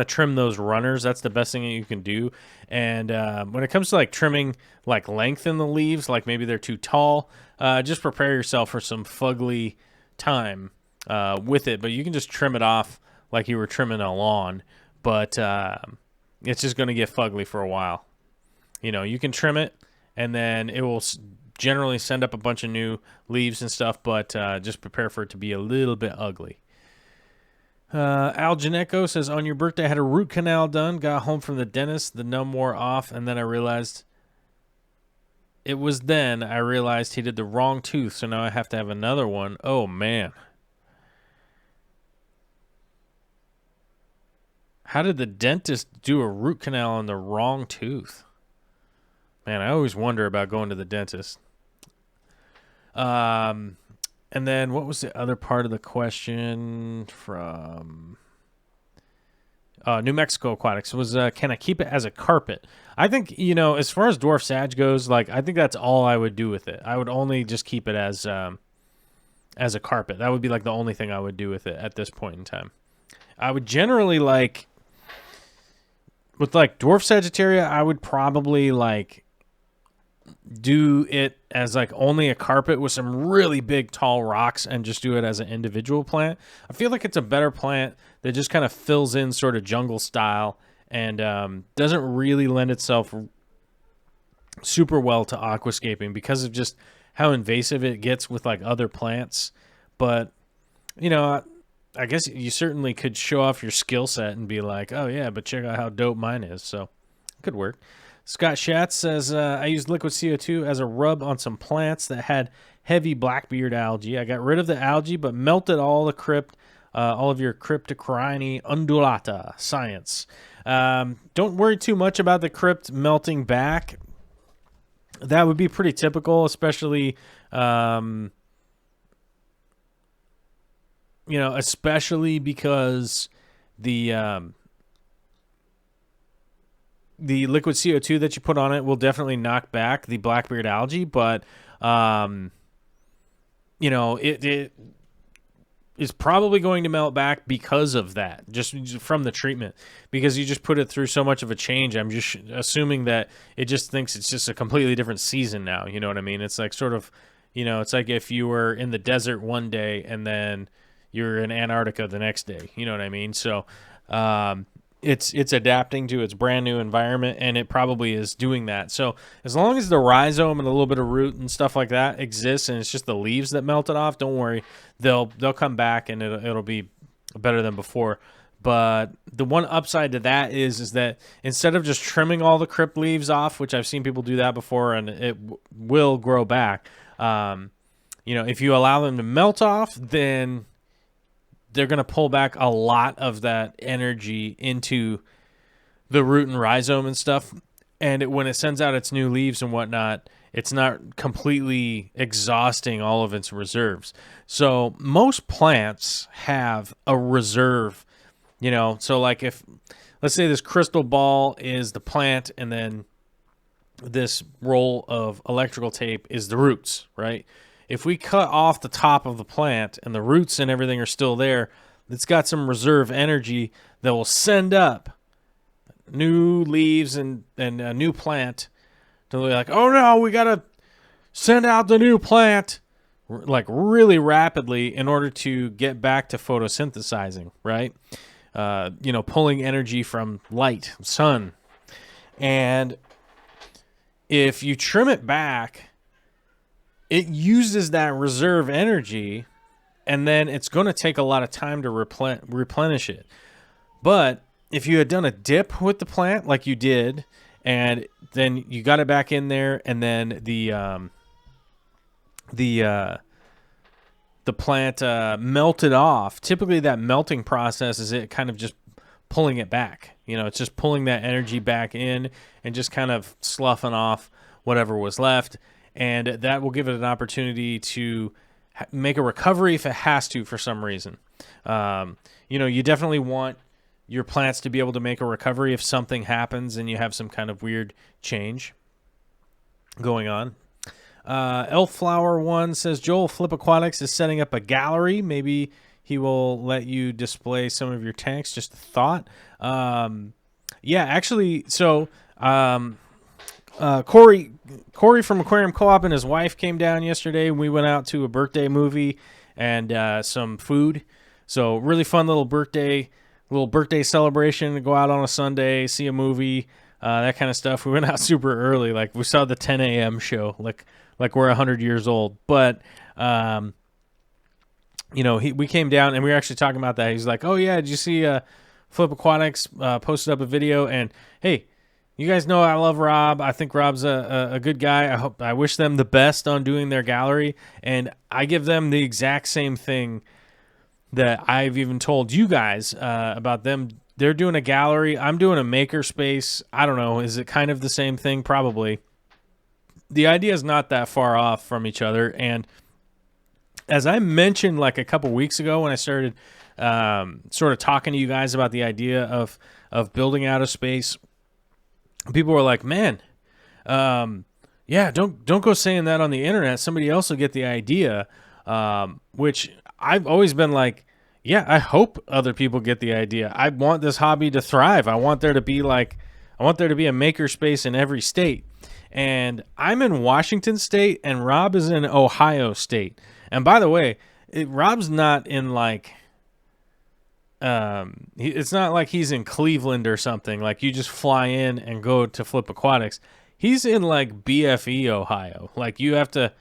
trim those runners. That's the best thing that you can do. And when it comes to like trimming, like length in the leaves, like maybe they're too tall, just prepare yourself for some fugly time with it. But you can just trim it off like you were trimming a lawn. But it's just going to get fugly for a while. You know, you can trim it, and then it will generally send up a bunch of new leaves and stuff. But just prepare for it to be a little bit ugly. Al Janeco says, on your birthday, I had a root canal done, got home from the dentist, the numb wore off, and then I realized he did the wrong tooth, so now I have to have another one. Oh, man. How did the dentist do a root canal on the wrong tooth? Man, I always wonder about going to the dentist. And then what was the other part of the question from New Mexico Aquatics? Was can I keep it as a carpet? I think, you know, as far as dwarf sage goes, like I think that's all I would do with it. I would only just keep it as a carpet. That would be like the only thing I would do with it at this point in time. I would generally like with like dwarf Sagittaria, I would probably like do it as like only a carpet with some really big tall rocks and just do it as an individual plant. I feel like it's a better plant that just kind of fills in sort of jungle style and doesn't really lend itself super well to aquascaping because of just how invasive it gets with like other plants. But, you know, I guess you certainly could show off your skill set and be like, oh yeah, but check out how dope mine is. So it could work. Scott Schatz says, I used liquid CO2 as a rub on some plants that had heavy blackbeard algae. I got rid of the algae, but melted all of your Cryptocorini undulata. Science. Don't worry too much about the crypt melting back. That would be pretty typical, especially, especially because the the liquid CO2 that you put on it will definitely knock back the blackbeard algae, but it is probably going to melt back because of that, just from the treatment, because you just put it through so much of a change. I'm just assuming that it just thinks it's just a completely different season now. You know what I mean? It's like sort of, it's like if you were in the desert one day and then you're in Antarctica the next day. You know what I mean? So it's adapting to its brand new environment, and it probably is doing that. So as long as the rhizome and a little bit of root and stuff like that exists, and it's just the leaves that melted off, don't worry, they'll come back, and it'll be better than before. But the one upside to that is that instead of just trimming all the crypt leaves off, which I've seen people do that before, and it will grow back. If you allow them to melt off, then they're going to pull back a lot of that energy into the root and rhizome and stuff. And when it sends out its new leaves and whatnot, it's not completely exhausting all of its reserves. So most plants have a reserve, so like if, let's say this crystal ball is the plant, and then this roll of electrical tape is the roots, right? If we cut off the top of the plant and the roots and everything are still there, it's got some reserve energy that will send up new leaves and a new plant to be like, oh no, we got to send out the new plant like really rapidly in order to get back to photosynthesizing, right? Pulling energy from light, sun. And if you trim it back, it uses that reserve energy, and then it's going to take a lot of time to replenish it. But if you had done a dip with the plant like you did, and then you got it back in there, and then the plant melted off, typically that melting process is it kind of just pulling it back. It's just pulling that energy back in and just kind of sloughing off whatever was left. And that will give it an opportunity to make a recovery if it has to for some reason. You definitely want your plants to be able to make a recovery if something happens and you have some kind of weird change going on. Elfflower 1 says, Joel Flip Aquatics is setting up a gallery. Maybe he will let you display some of your tanks. Just a thought. Corey from Aquarium Co-op and his wife came down yesterday. We went out to a birthday movie and some food. So really fun little birthday celebration to go out on a Sunday, see a movie, that kind of stuff. We went out super early. Like we saw the 10 a.m. show, like we're 100 years old. But, we came down and we were actually talking about that. He's like, oh yeah, did you see Flip Aquatics posted up a video? And hey, you guys know I love Rob. I think Rob's a good guy. I wish them the best on doing their gallery, and I give them the exact same thing that I've even told you guys about them. They're doing a gallery. I'm doing a maker space. I don't know. Is it kind of the same thing? Probably. The idea is not that far off from each other, and as I mentioned like a couple weeks ago when I started sort of talking to you guys about the idea of building out a space, people were like, man, don't go saying that on the internet. Somebody else will get the idea, which I've always been like, yeah, I hope other people get the idea. I want this hobby to thrive. I want there to be a maker space in every state. And I'm in Washington State, and Rob is in Ohio State. And by the way, Rob's not in like, it's not like he's in Cleveland or something. Like you just fly in and go to Flip Aquatics. He's in like BFE, Ohio. Like you have to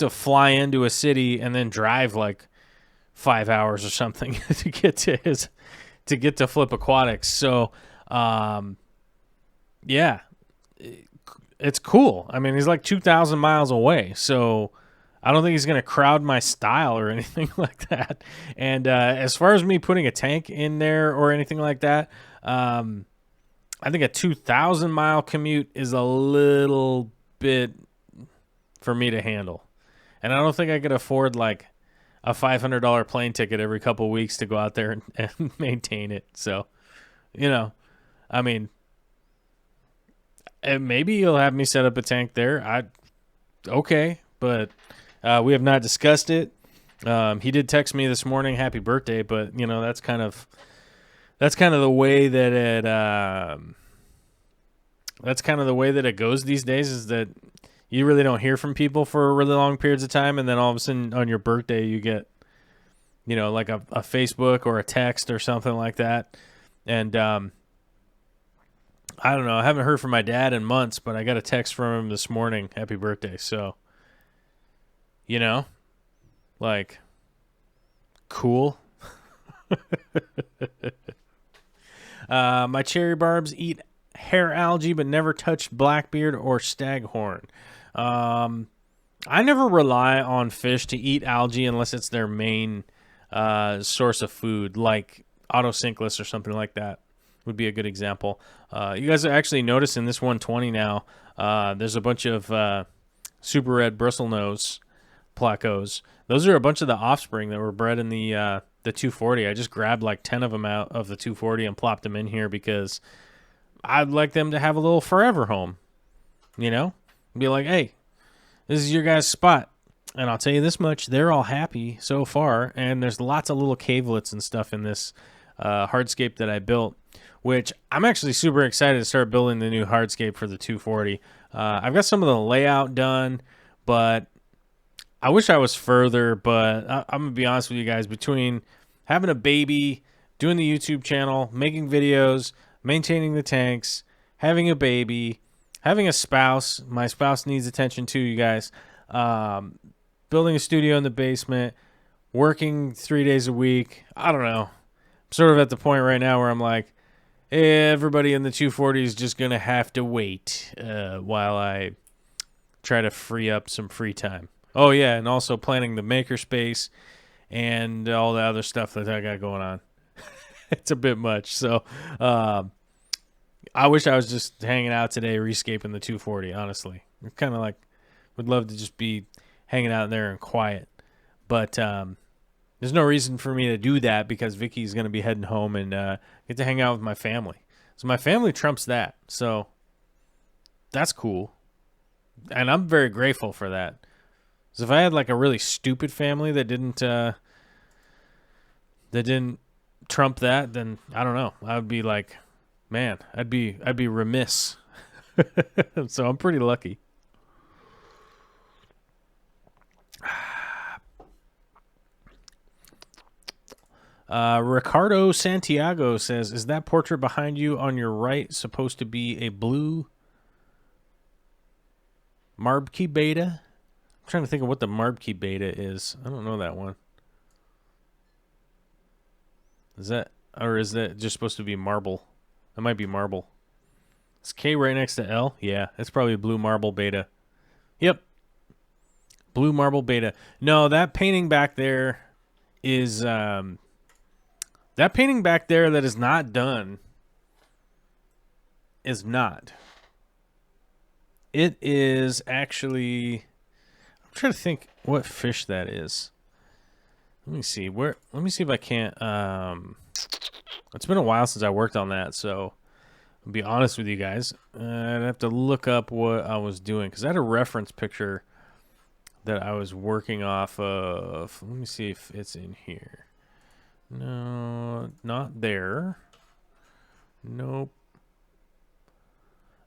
fly into a city and then drive like 5 hours or something to get to Flip Aquatics. So, yeah, it's cool. I mean, he's like 2,000 miles away. So I don't think he's going to crowd my style or anything like that. And as far as me putting a tank in there or anything like that, I think a 2,000-mile commute is a little bit for me to handle. And I don't think I could afford like a $500 plane ticket every couple of weeks to go out there and maintain it. So, I mean, And maybe he'll have me set up a tank there. Okay, but we have not discussed it. He did text me this morning, happy birthday, but you know, that's kind of the way that it goes these days, is that you really don't hear from people for really long periods of time, and then all of a sudden on your birthday you get, you know, like a Facebook or a text or something like that. And I don't know, I haven't heard from my dad in months, but I got a text from him this morning, happy birthday. So, you know, like, cool. My cherry barbs eat hair algae but never touched blackbeard or staghorn. I never rely on fish to eat algae unless it's their main source of food, like autocinclus or something like that would be a good example. You guys are actually noticing this 120 now. There's a bunch of super red bristlenose placos. Those are a bunch of the offspring that were bred in the 240. I just grabbed like 10 of them out of the 240 and plopped them in here because I'd like them to have a little forever home. You know? Be like, hey, this is your guys' spot. And I'll tell you this much, they're all happy so far, and there's lots of little cavelets and stuff in this hardscape that I built, which I'm actually super excited to start building the new hardscape for the 240. I've got some of the layout done, but I wish I was further, but I'm going to be honest with you guys, between having a baby, doing the YouTube channel, making videos, maintaining the tanks, having a baby, having a spouse, my spouse needs attention too, you guys, building a studio in the basement, working 3 days a week. I don't know. I'm sort of at the point right now where I'm like, everybody in the 240 is just going to have to wait while I try to free up some free time. Oh, yeah, and also planning the makerspace and all the other stuff that I got going on. It's a bit much. So I wish I was just hanging out today, rescaping the 240, honestly. Kind of like, would love to just be hanging out there and quiet. But there's no reason for me to do that because Vicky's going to be heading home and get to hang out with my family. So my family trumps that. So that's cool. And I'm very grateful for that. So if I had like a really stupid family that didn't trump that, then I don't know. I would be like, man, I'd be remiss. So I'm pretty lucky. Ricardo Santiago says, is that portrait behind you on your right supposed to be a blue Marbkey beta? I'm trying to think of what the Marbkey beta is. I don't know that one. Is that just supposed to be marble? That might be marble. Is K right next to L? Yeah, it's probably a blue marble beta. Yep. Blue marble beta. No, that painting back there is that painting back there that is not done is not. It is actually, I'm trying to think what fish that is. Let me see if I can't it's been a while since I worked on that, so I'll be honest with you guys. I'd have to look up what I was doing because I had a reference picture that I was working off of. Let me see if it's in here. No, not there. Nope.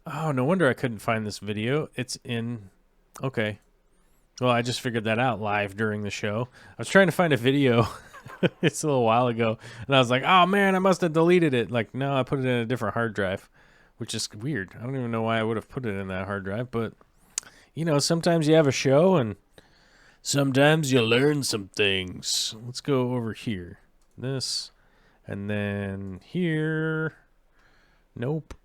Oh, no wonder I couldn't find this video. It's in... Okay. Well, I just figured that out live during the show. I was trying to find a video. It's a little while ago. And I was like, oh, man, I must have deleted it. Like, no, I put it in a different hard drive, which is weird. I don't even know why I would have put it in that hard drive. But, you know, sometimes you have a show and sometimes you learn some things. Let's go over here. This. And then here. Nope.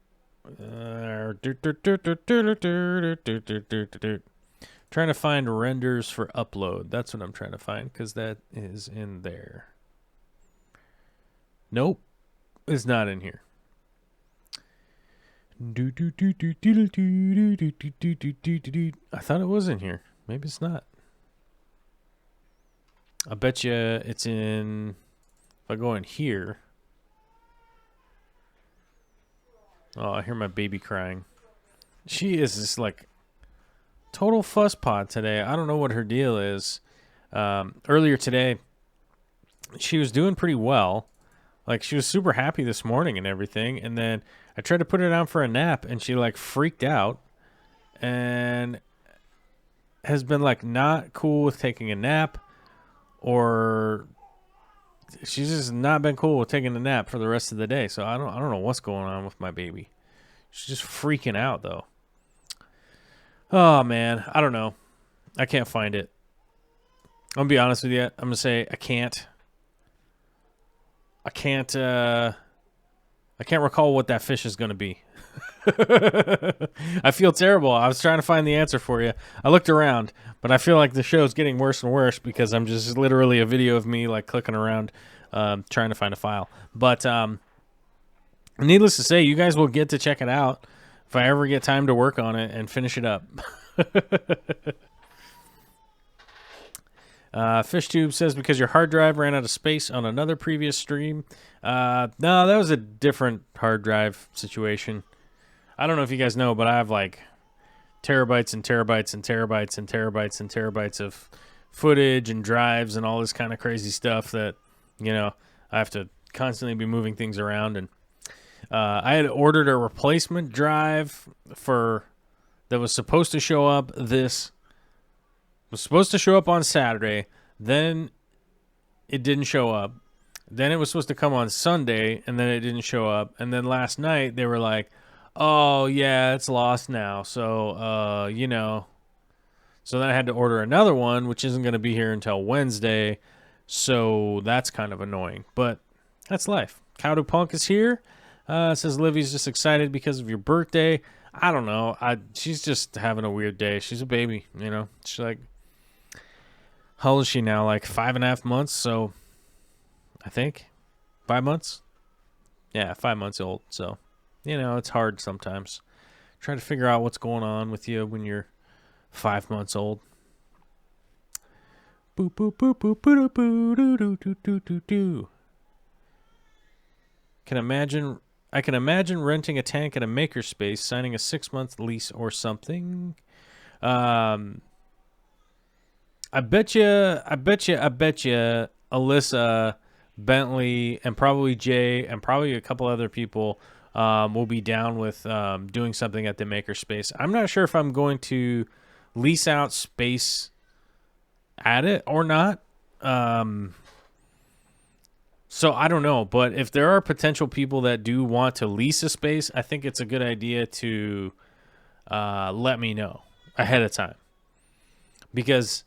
Trying to find renders for upload. That's what I'm trying to find because that is in there. Nope, it's not in here. I thought it was in here. Maybe it's not. I bet you it's in. If I go in here. Oh, I hear my baby crying. She is just like total fusspot today. I don't know what her deal is. Earlier today, she was doing pretty well. Like, she was super happy this morning and everything. And then I tried to put her down for a nap, and she, like, freaked out and has been, like, not cool with taking a nap, or she's just not been cool with taking a nap for the rest of the day. So I don't know what's going on with my baby. She's just freaking out, though. Oh, man. I don't know. I can't find it. I'm going to be honest with you. I'm going to say I can't recall what that fish is going to be. I feel terrible. I was trying to find the answer for you. I looked around, but I feel like the show's getting worse and worse because I'm just literally a video of me like clicking around trying to find a file. But needless to say, you guys will get to check it out if I ever get time to work on it and finish it up. FishTube says, because your hard drive ran out of space on another previous stream. No, that was a different hard drive situation. I don't know if you guys know, but I have like terabytes and terabytes and terabytes and terabytes and terabytes of footage and drives and all this kind of crazy stuff that, you know, I have to constantly be moving things around. And I had ordered a replacement drive that was supposed to show up on Saturday, then it didn't show up. Then it was supposed to come on Sunday, and then it didn't show up. And then last night they were like, "Oh yeah, it's lost now." So, you know, so then I had to order another one, which isn't going to be here until Wednesday. So that's kind of annoying, but that's life. Cowdo Punk is here. Says Livy's just excited because of your birthday. I don't know. She's just having a weird day. She's a baby, you know. She's like, how old is she now? Like 5.5 months. So I think 5 months. Yeah, 5 months old. So, you know, it's hard sometimes. Try to figure out what's going on with you when you're 5 months old. Boop boop boop boop boop boop doo doo doo doo doo doo. I can imagine renting a tank at a makerspace, signing a 6-month lease or something. I bet you, Alyssa, Bentley, and probably Jay, and probably a couple other people will be down with doing something at the makerspace. I'm not sure if I'm going to lease out space at it or not. So I don't know, but if there are potential people that do want to lease a space, I think it's a good idea to let me know ahead of time. Because,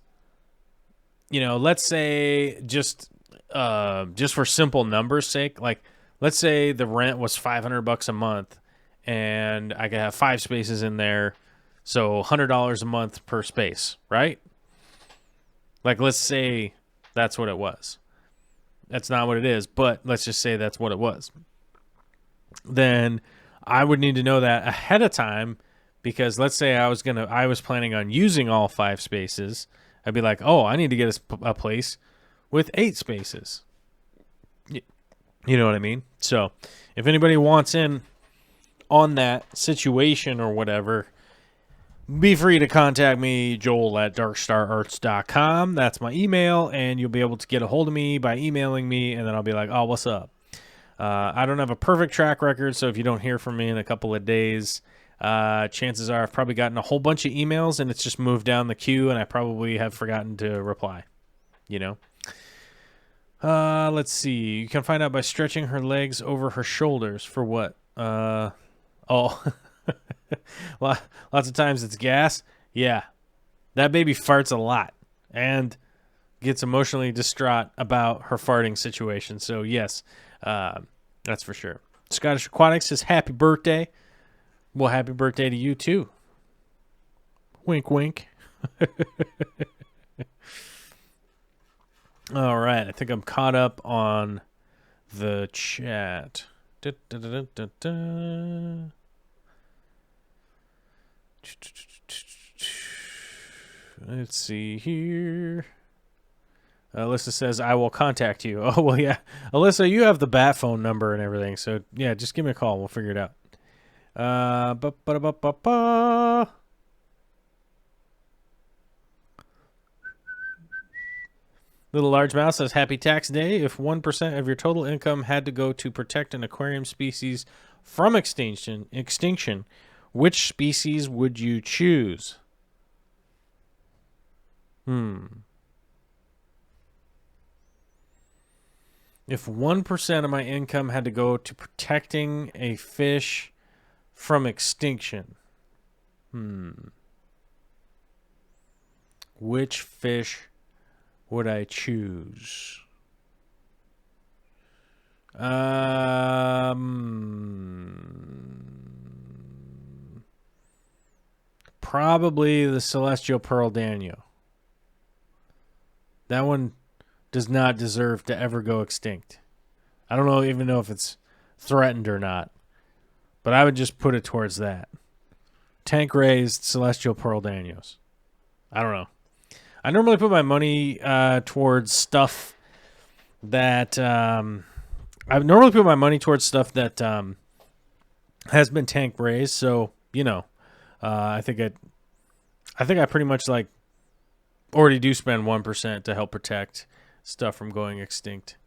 you know, let's say just for simple numbers' sake, like let's say the rent was $500 a month, and I could have 5 spaces in there, so $100 a month per space, right? Like, let's say that's what it was. That's not what it is, but let's just say that's what it was. Then I would need to know that ahead of time, because let's say I was planning on using all 5 spaces. I'd be like, oh, I need to get a place with 8 spaces. You know what I mean? So if anybody wants in on that situation or whatever, be free to contact me, joel@darkstararts.com. That's my email, and you'll be able to get a hold of me by emailing me, and then I'll be like, oh, what's up? I don't have a perfect track record, so if you don't hear from me in a couple of days, chances are I've probably gotten a whole bunch of emails, and it's just moved down the queue, and I probably have forgotten to reply, you know? Let's see. You can find out by stretching her legs over her shoulders. For what? Lots of times it's gas. Yeah. That baby farts a lot and gets emotionally distraught about her farting situation. So, yes, that's for sure. Scottish Aquatics says, happy birthday. Well, happy birthday to you, too. Wink, wink. All right. I think I'm caught up on the chat. Let's see here. Alyssa says, I will contact you. Oh, well, yeah. Alyssa, you have the bat phone number and everything. So, yeah, just give me a call. We'll figure it out. Ba-ba-da-ba-ba-ba. Little Large Mouse says, Happy Tax Day. If 1% of your total income had to go to protect an aquarium species from extinction, which species would you choose? If 1% of my income had to go to protecting a fish from extinction, which fish would I choose? Probably the celestial pearl Daniel. That one does not deserve to ever go extinct. I don't even know if it's threatened or not, but I would just put it towards that. Tank raised celestial pearl Daniels. I don't know. I normally put my money towards stuff that I normally put my money towards stuff that has been tank raised. So I think I pretty much like already do spend 1% to help protect stuff from going extinct.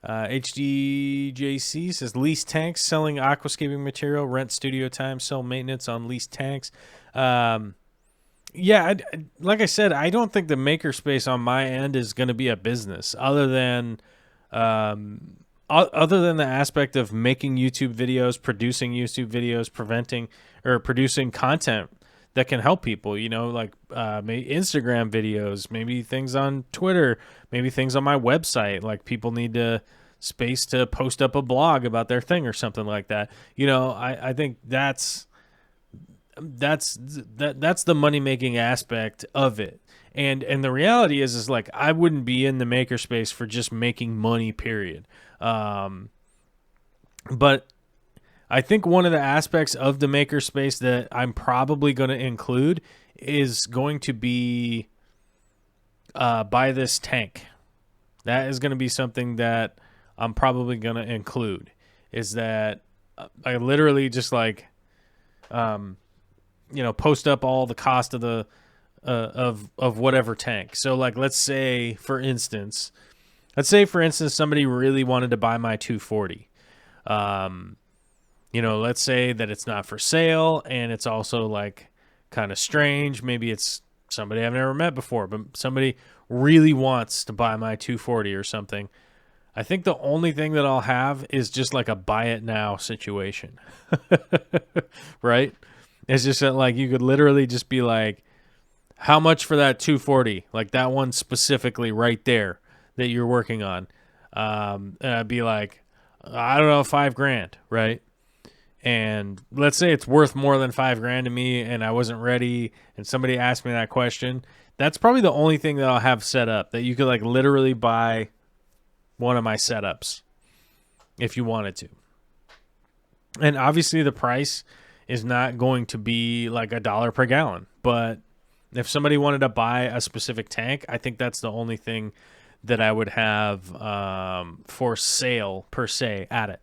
HDJC says lease tanks, selling aquascaping material, rent studio time, sell maintenance on leased tanks. Yeah, like I said, I don't think the makerspace on my end is going to be a business other than the aspect of making YouTube videos, producing YouTube videos, producing content that can help people, like maybe Instagram videos, maybe things on Twitter, maybe things on my website, like people need space to post up a blog about their thing or something like that. I think that's the money-making aspect of it. And the reality is like I wouldn't be in the makerspace for just making money, period. But I think one of the aspects of the makerspace that I'm probably going to include is going to be buy this tank. That is going to be something that I'm probably going to include. Is that I literally just like, post up all the cost of the of whatever tank. So like, let's say for instance, somebody really wanted to buy my 240. Let's say that it's not for sale and it's also like kind of strange. Maybe it's somebody I've never met before, but somebody really wants to buy my 240 or something. I think the only thing that I'll have is just like a buy it now situation. Right? It's just that like you could literally just be like, how much for that 240? Like that one specifically right there that you're working on. And I'd be like, I don't know, $5,000, right? And let's say it's worth more than $5,000 to me and I wasn't ready and somebody asked me that question. That's probably the only thing that I'll have set up, that you could like literally buy one of my setups if you wanted to. And obviously the price is not going to be like $1 per gallon, but if somebody wanted to buy a specific tank, I think that's the only thing that I would have for sale per se at it.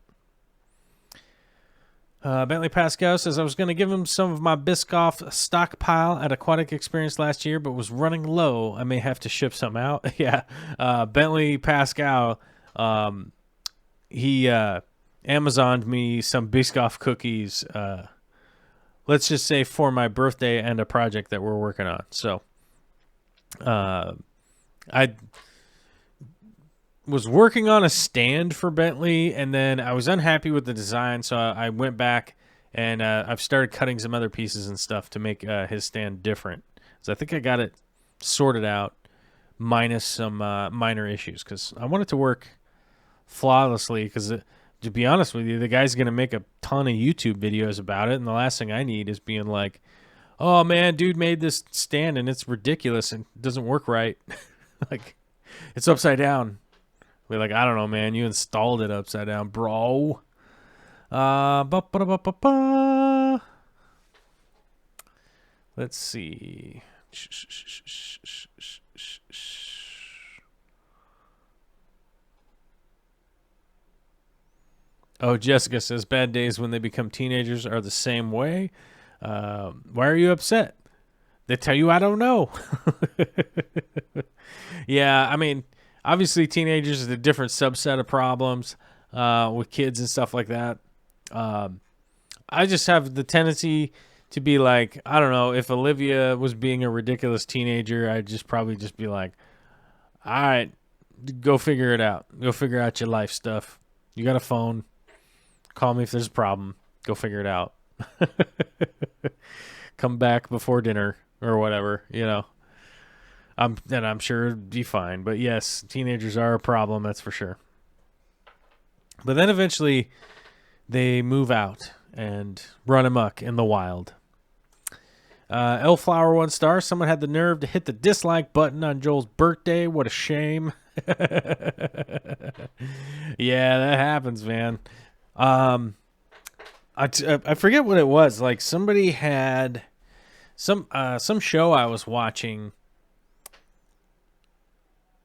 Bentley Pascal says, I was going to give him some of my Biscoff stockpile at Aquatic Experience last year, but was running low. I may have to ship some out. Yeah. Bentley Pascal, he Amazoned me some Biscoff cookies, let's just say for my birthday and a project that we're working on. So I was working on a stand for Bentley, and then I was unhappy with the design, so I went back and I've started cutting some other pieces and stuff to make his stand different. So I think I got it sorted out, minus some minor issues, because I want it to work flawlessly, because to be honest with you, the guy's going to make a ton of YouTube videos about it, and the last thing I need is being like, oh man, dude made this stand and it's ridiculous and it doesn't work right. Like, it's upside down. We're like, I don't know, man. You installed it upside down, bro. Let's see. Oh, Jessica says bad days when they become teenagers are the same way. Why are you upset? They tell you I don't know. Yeah, I mean, obviously teenagers is a different subset of problems with kids and stuff like that. I just have the tendency to be like, I don't know, if Olivia was being a ridiculous teenager, I'd just probably just be like, all right, go figure it out. Go figure out your life stuff. You got a phone. Call me if there's a problem. Go figure it out. Come back before dinner or whatever, you know. I'm sure it'd be fine. But yes, teenagers are a problem, that's for sure. But then eventually they move out and run amok in the wild. Elflower 1 star. Someone had the nerve to hit the dislike button on Joel's birthday. What a shame. Yeah, that happens, man. I forget what it was. Like somebody had some show I was watching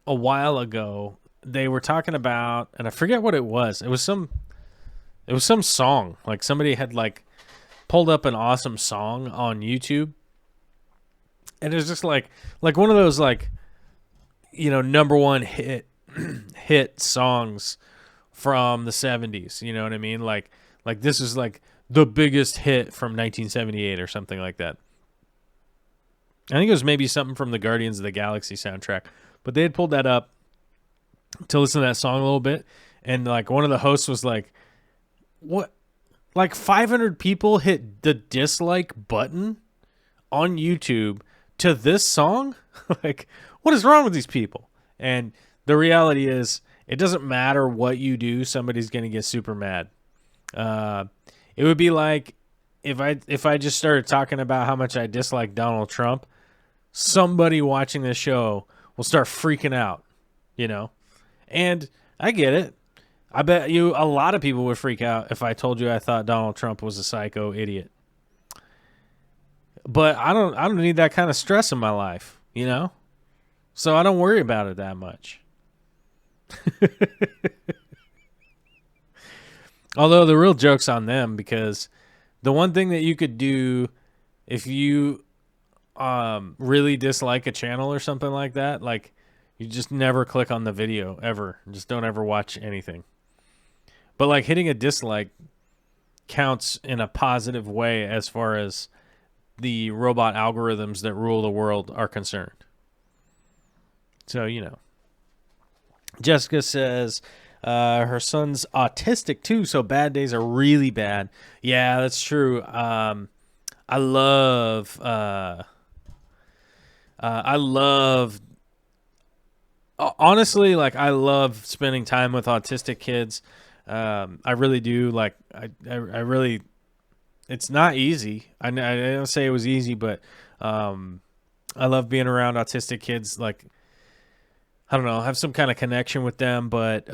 a while ago. They were talking about, and I forget what it was. It was some song. Like somebody had like pulled up an awesome song on YouTube, and it was just like one of those like, you know, number one hit songs from the 70s. You know what I mean? Like this is like the biggest hit from 1978 or something like that. I think it was maybe something from the Guardians of the Galaxy soundtrack, but they had pulled that up to listen to that song a little bit, and like one of the hosts was like, what, like 500 people hit the dislike button on YouTube to this song? Like, what is wrong with these people? And the reality is, it doesn't matter what you do, somebody's going to get super mad. It would be like if I just started talking about how much I dislike Donald Trump, somebody watching this show will start freaking out, you know? And I get it. I bet you a lot of people would freak out if I told you I thought Donald Trump was a psycho idiot. But I don't need that kind of stress in my life, you know? So I don't worry about it that much. Although the real joke's on them, because the one thing that you could do if you really dislike a channel or something like that, like you just never click on the video ever. Just don't ever watch anything. But like hitting a dislike counts in a positive way as far as the robot algorithms that rule the world are concerned. So, you know. Jessica says her son's autistic too, so bad days are really bad. Yeah, that's true. I love honestly, like I love spending time with autistic kids. I really do. Like I really, it's not easy. I don't say it was easy, but I love being around autistic kids. Like, I don't know, have some kind of connection with them, but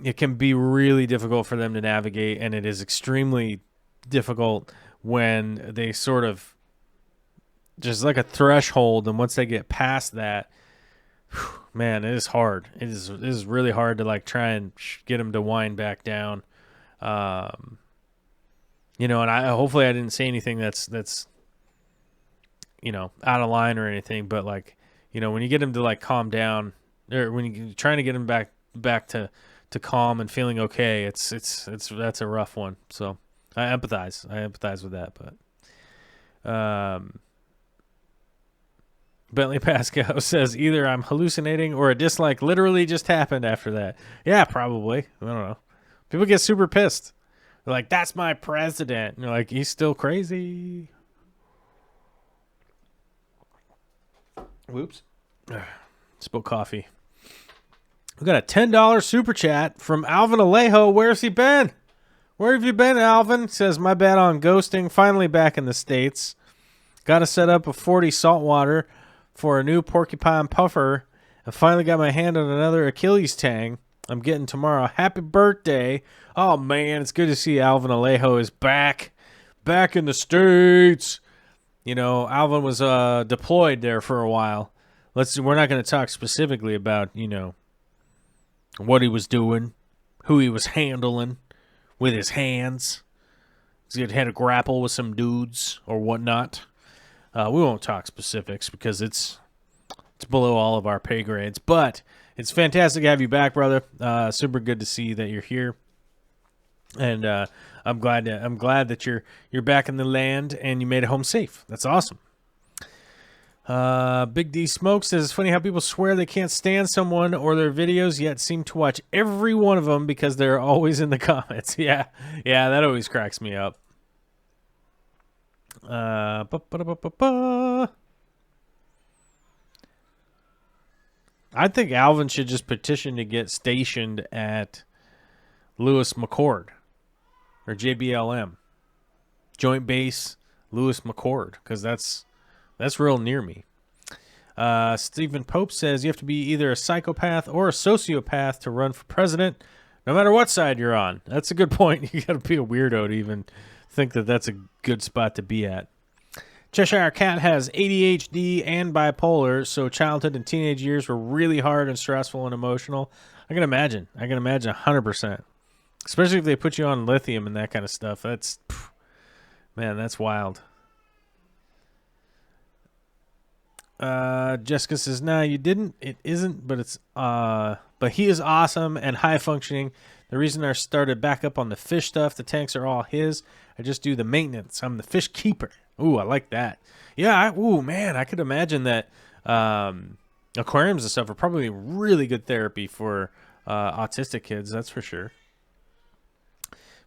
it can be really difficult for them to navigate, and it is extremely difficult when they sort of just like a threshold, and once they get past that, man, it is hard. It is really hard to like try and get them to wind back down. You know, and hopefully I didn't say anything that's you know, out of line or anything, but like, you know, when you get them to like calm down, or when you're trying to get them back to calm and feeling okay, that's a rough one. So I empathize with that, but Bentley Pascal says either I'm hallucinating or a dislike literally just happened after that. Yeah, probably. I don't know. People get super pissed. They're like, that's my president. And you're like, he's still crazy. Whoops. Spilled coffee. We got a $10 super chat from Alvin Alejo. Where's he been? Where have you been, Alvin? Says, my bad on ghosting. Finally back in the States. Got to set up a 40 saltwater for a new porcupine puffer. I finally got my hand on another Achilles tang I'm getting tomorrow. Happy birthday. Oh, man, it's good to see Alvin Alejo is back in the States. You know, Alvin was deployed there for a while. We're not going to talk specifically about, you know, what he was doing, who he was handling, with his hands. He's had to grapple with some dudes or whatnot. We won't talk specifics because it's below all of our pay grades. But it's fantastic to have you back, brother. Super good to see that you're here. And I'm glad that you're back in the land and you made it home safe. That's awesome. Big D Smoke says, it's funny how people swear they can't stand someone or their videos, yet seem to watch every one of them because they're always in the comments. Yeah, that always cracks me up. I think Alvin should just petition to get stationed at Lewis McCord or JBLM, Joint Base Lewis McCord, because that's real near me. Stephen Pope says you have to be either a psychopath or a sociopath to run for president, no matter what side you're on. That's a good point. You got to be a weirdo to even think that that's a good spot to be at. Cheshire Cat has ADHD and bipolar, so childhood and teenage years were really hard and stressful and emotional. I can imagine 100%. Especially if they put you on lithium and that kind of stuff. That's wild. Jessica says, "Nah, you didn't. It isn't, but it's but he is awesome and high functioning. The reason I started back up on the fish stuff, the tanks are all his. I just do the maintenance. I'm the fish keeper." Ooh, I like that. Yeah, I could imagine that aquariums and stuff are probably really good therapy for autistic kids, that's for sure.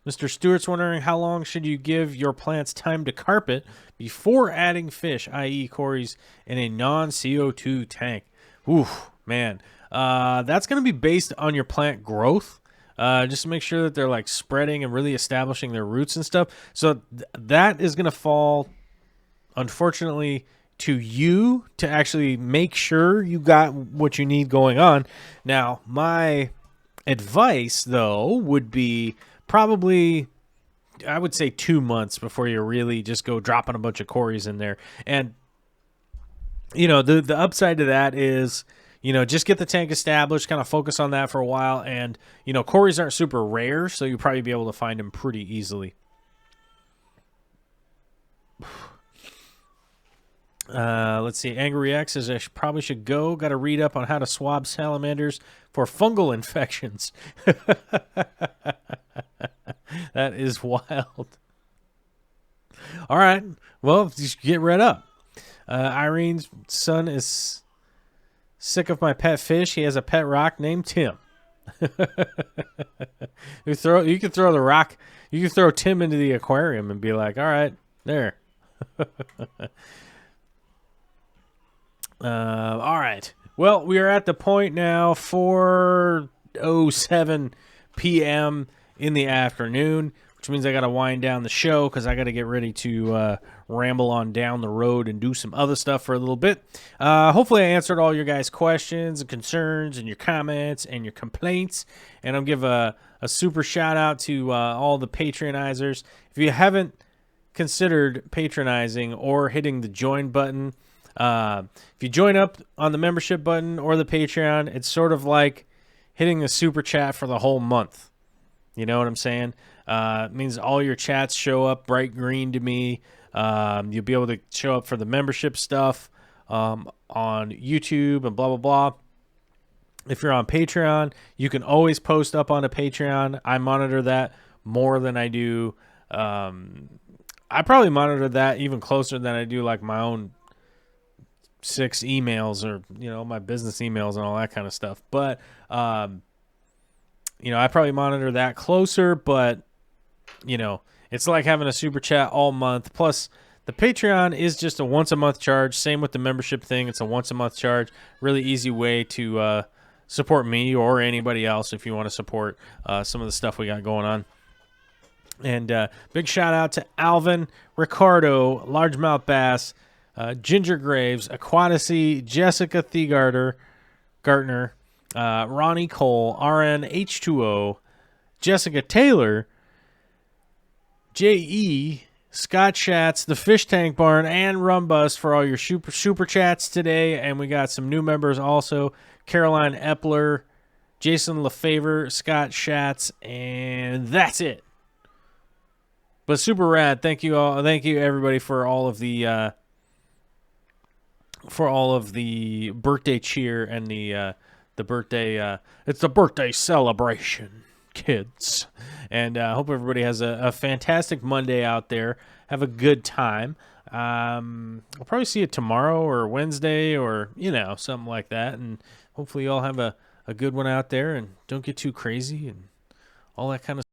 Mr. Stewart's wondering, how long should you give your plants time to carpet before adding fish, i.e. Corys, in a non-CO2 tank? Ooh, man. That's going to be based on your plant growth. Just to make sure that they're like spreading and really establishing their roots and stuff. So that is going to fall, unfortunately, to you to actually make sure you got what you need going on. Now, my advice, though, would be probably, I would say 2 months before you really just go dropping a bunch of Corys in there. And, the upside to that is, just get the tank established, kind of focus on that for a while. And, Corys aren't super rare, so you'll probably be able to find them pretty easily. Let's see. Angry X says I probably should go. Got to read up on how to swab salamanders for fungal infections. That is wild. All right. Well, just get read up. Irene's son is sick of my pet fish. He has a pet rock named Tim. You can throw the rock. You can throw Tim into the aquarium and be like, all right, there. All right. Well, we are at the point now, 4:07 p.m. in the afternoon, which means I got to wind down the show because I got to get ready to ramble on down the road and do some other stuff for a little bit. Hopefully I answered all your guys' questions and concerns and your comments and your complaints. And I'll give a super shout out to all the patronizers. If you haven't considered patronizing or hitting the join button, if you join up on the membership button or the Patreon, it's sort of like hitting the super chat for the whole month. You know what I'm saying? It means all your chats show up bright green to me. You'll be able to show up for the membership stuff on YouTube and blah, blah, blah. If you're on Patreon, you can always post up on a Patreon. I monitor that more than I do. I probably monitor that even closer than I do like my own 6 emails or, my business emails and all that kind of stuff. But, I probably monitor that closer, but, it's like having a super chat all month. Plus, the Patreon is just a once-a-month charge. Same with the membership thing. It's a once-a-month charge. Really easy way to support me or anybody else if you want to support some of the stuff we got going on. And big shout-out to Alvin, Ricardo, Largemouth Bass, Ginger Graves, Aquaticy, Jessica Gartner, Ronnie Cole, RN H2O, Jessica Taylor, J.E., Scott Schatz, the Fish Tank Barn, and Rumbus for all your super chats today. And we got some new members also, Caroline Epler, Jason LaFavor, Scott Schatz, and that's it. But super rad. Thank you all. Thank you everybody for all of the birthday cheer and the birthday. It's the birthday celebration, kids. And I hope everybody has a fantastic Monday out there. Have a good time. I'll probably see you tomorrow or Wednesday or something like that. And hopefully you all have a good one out there and don't get too crazy and all that kind of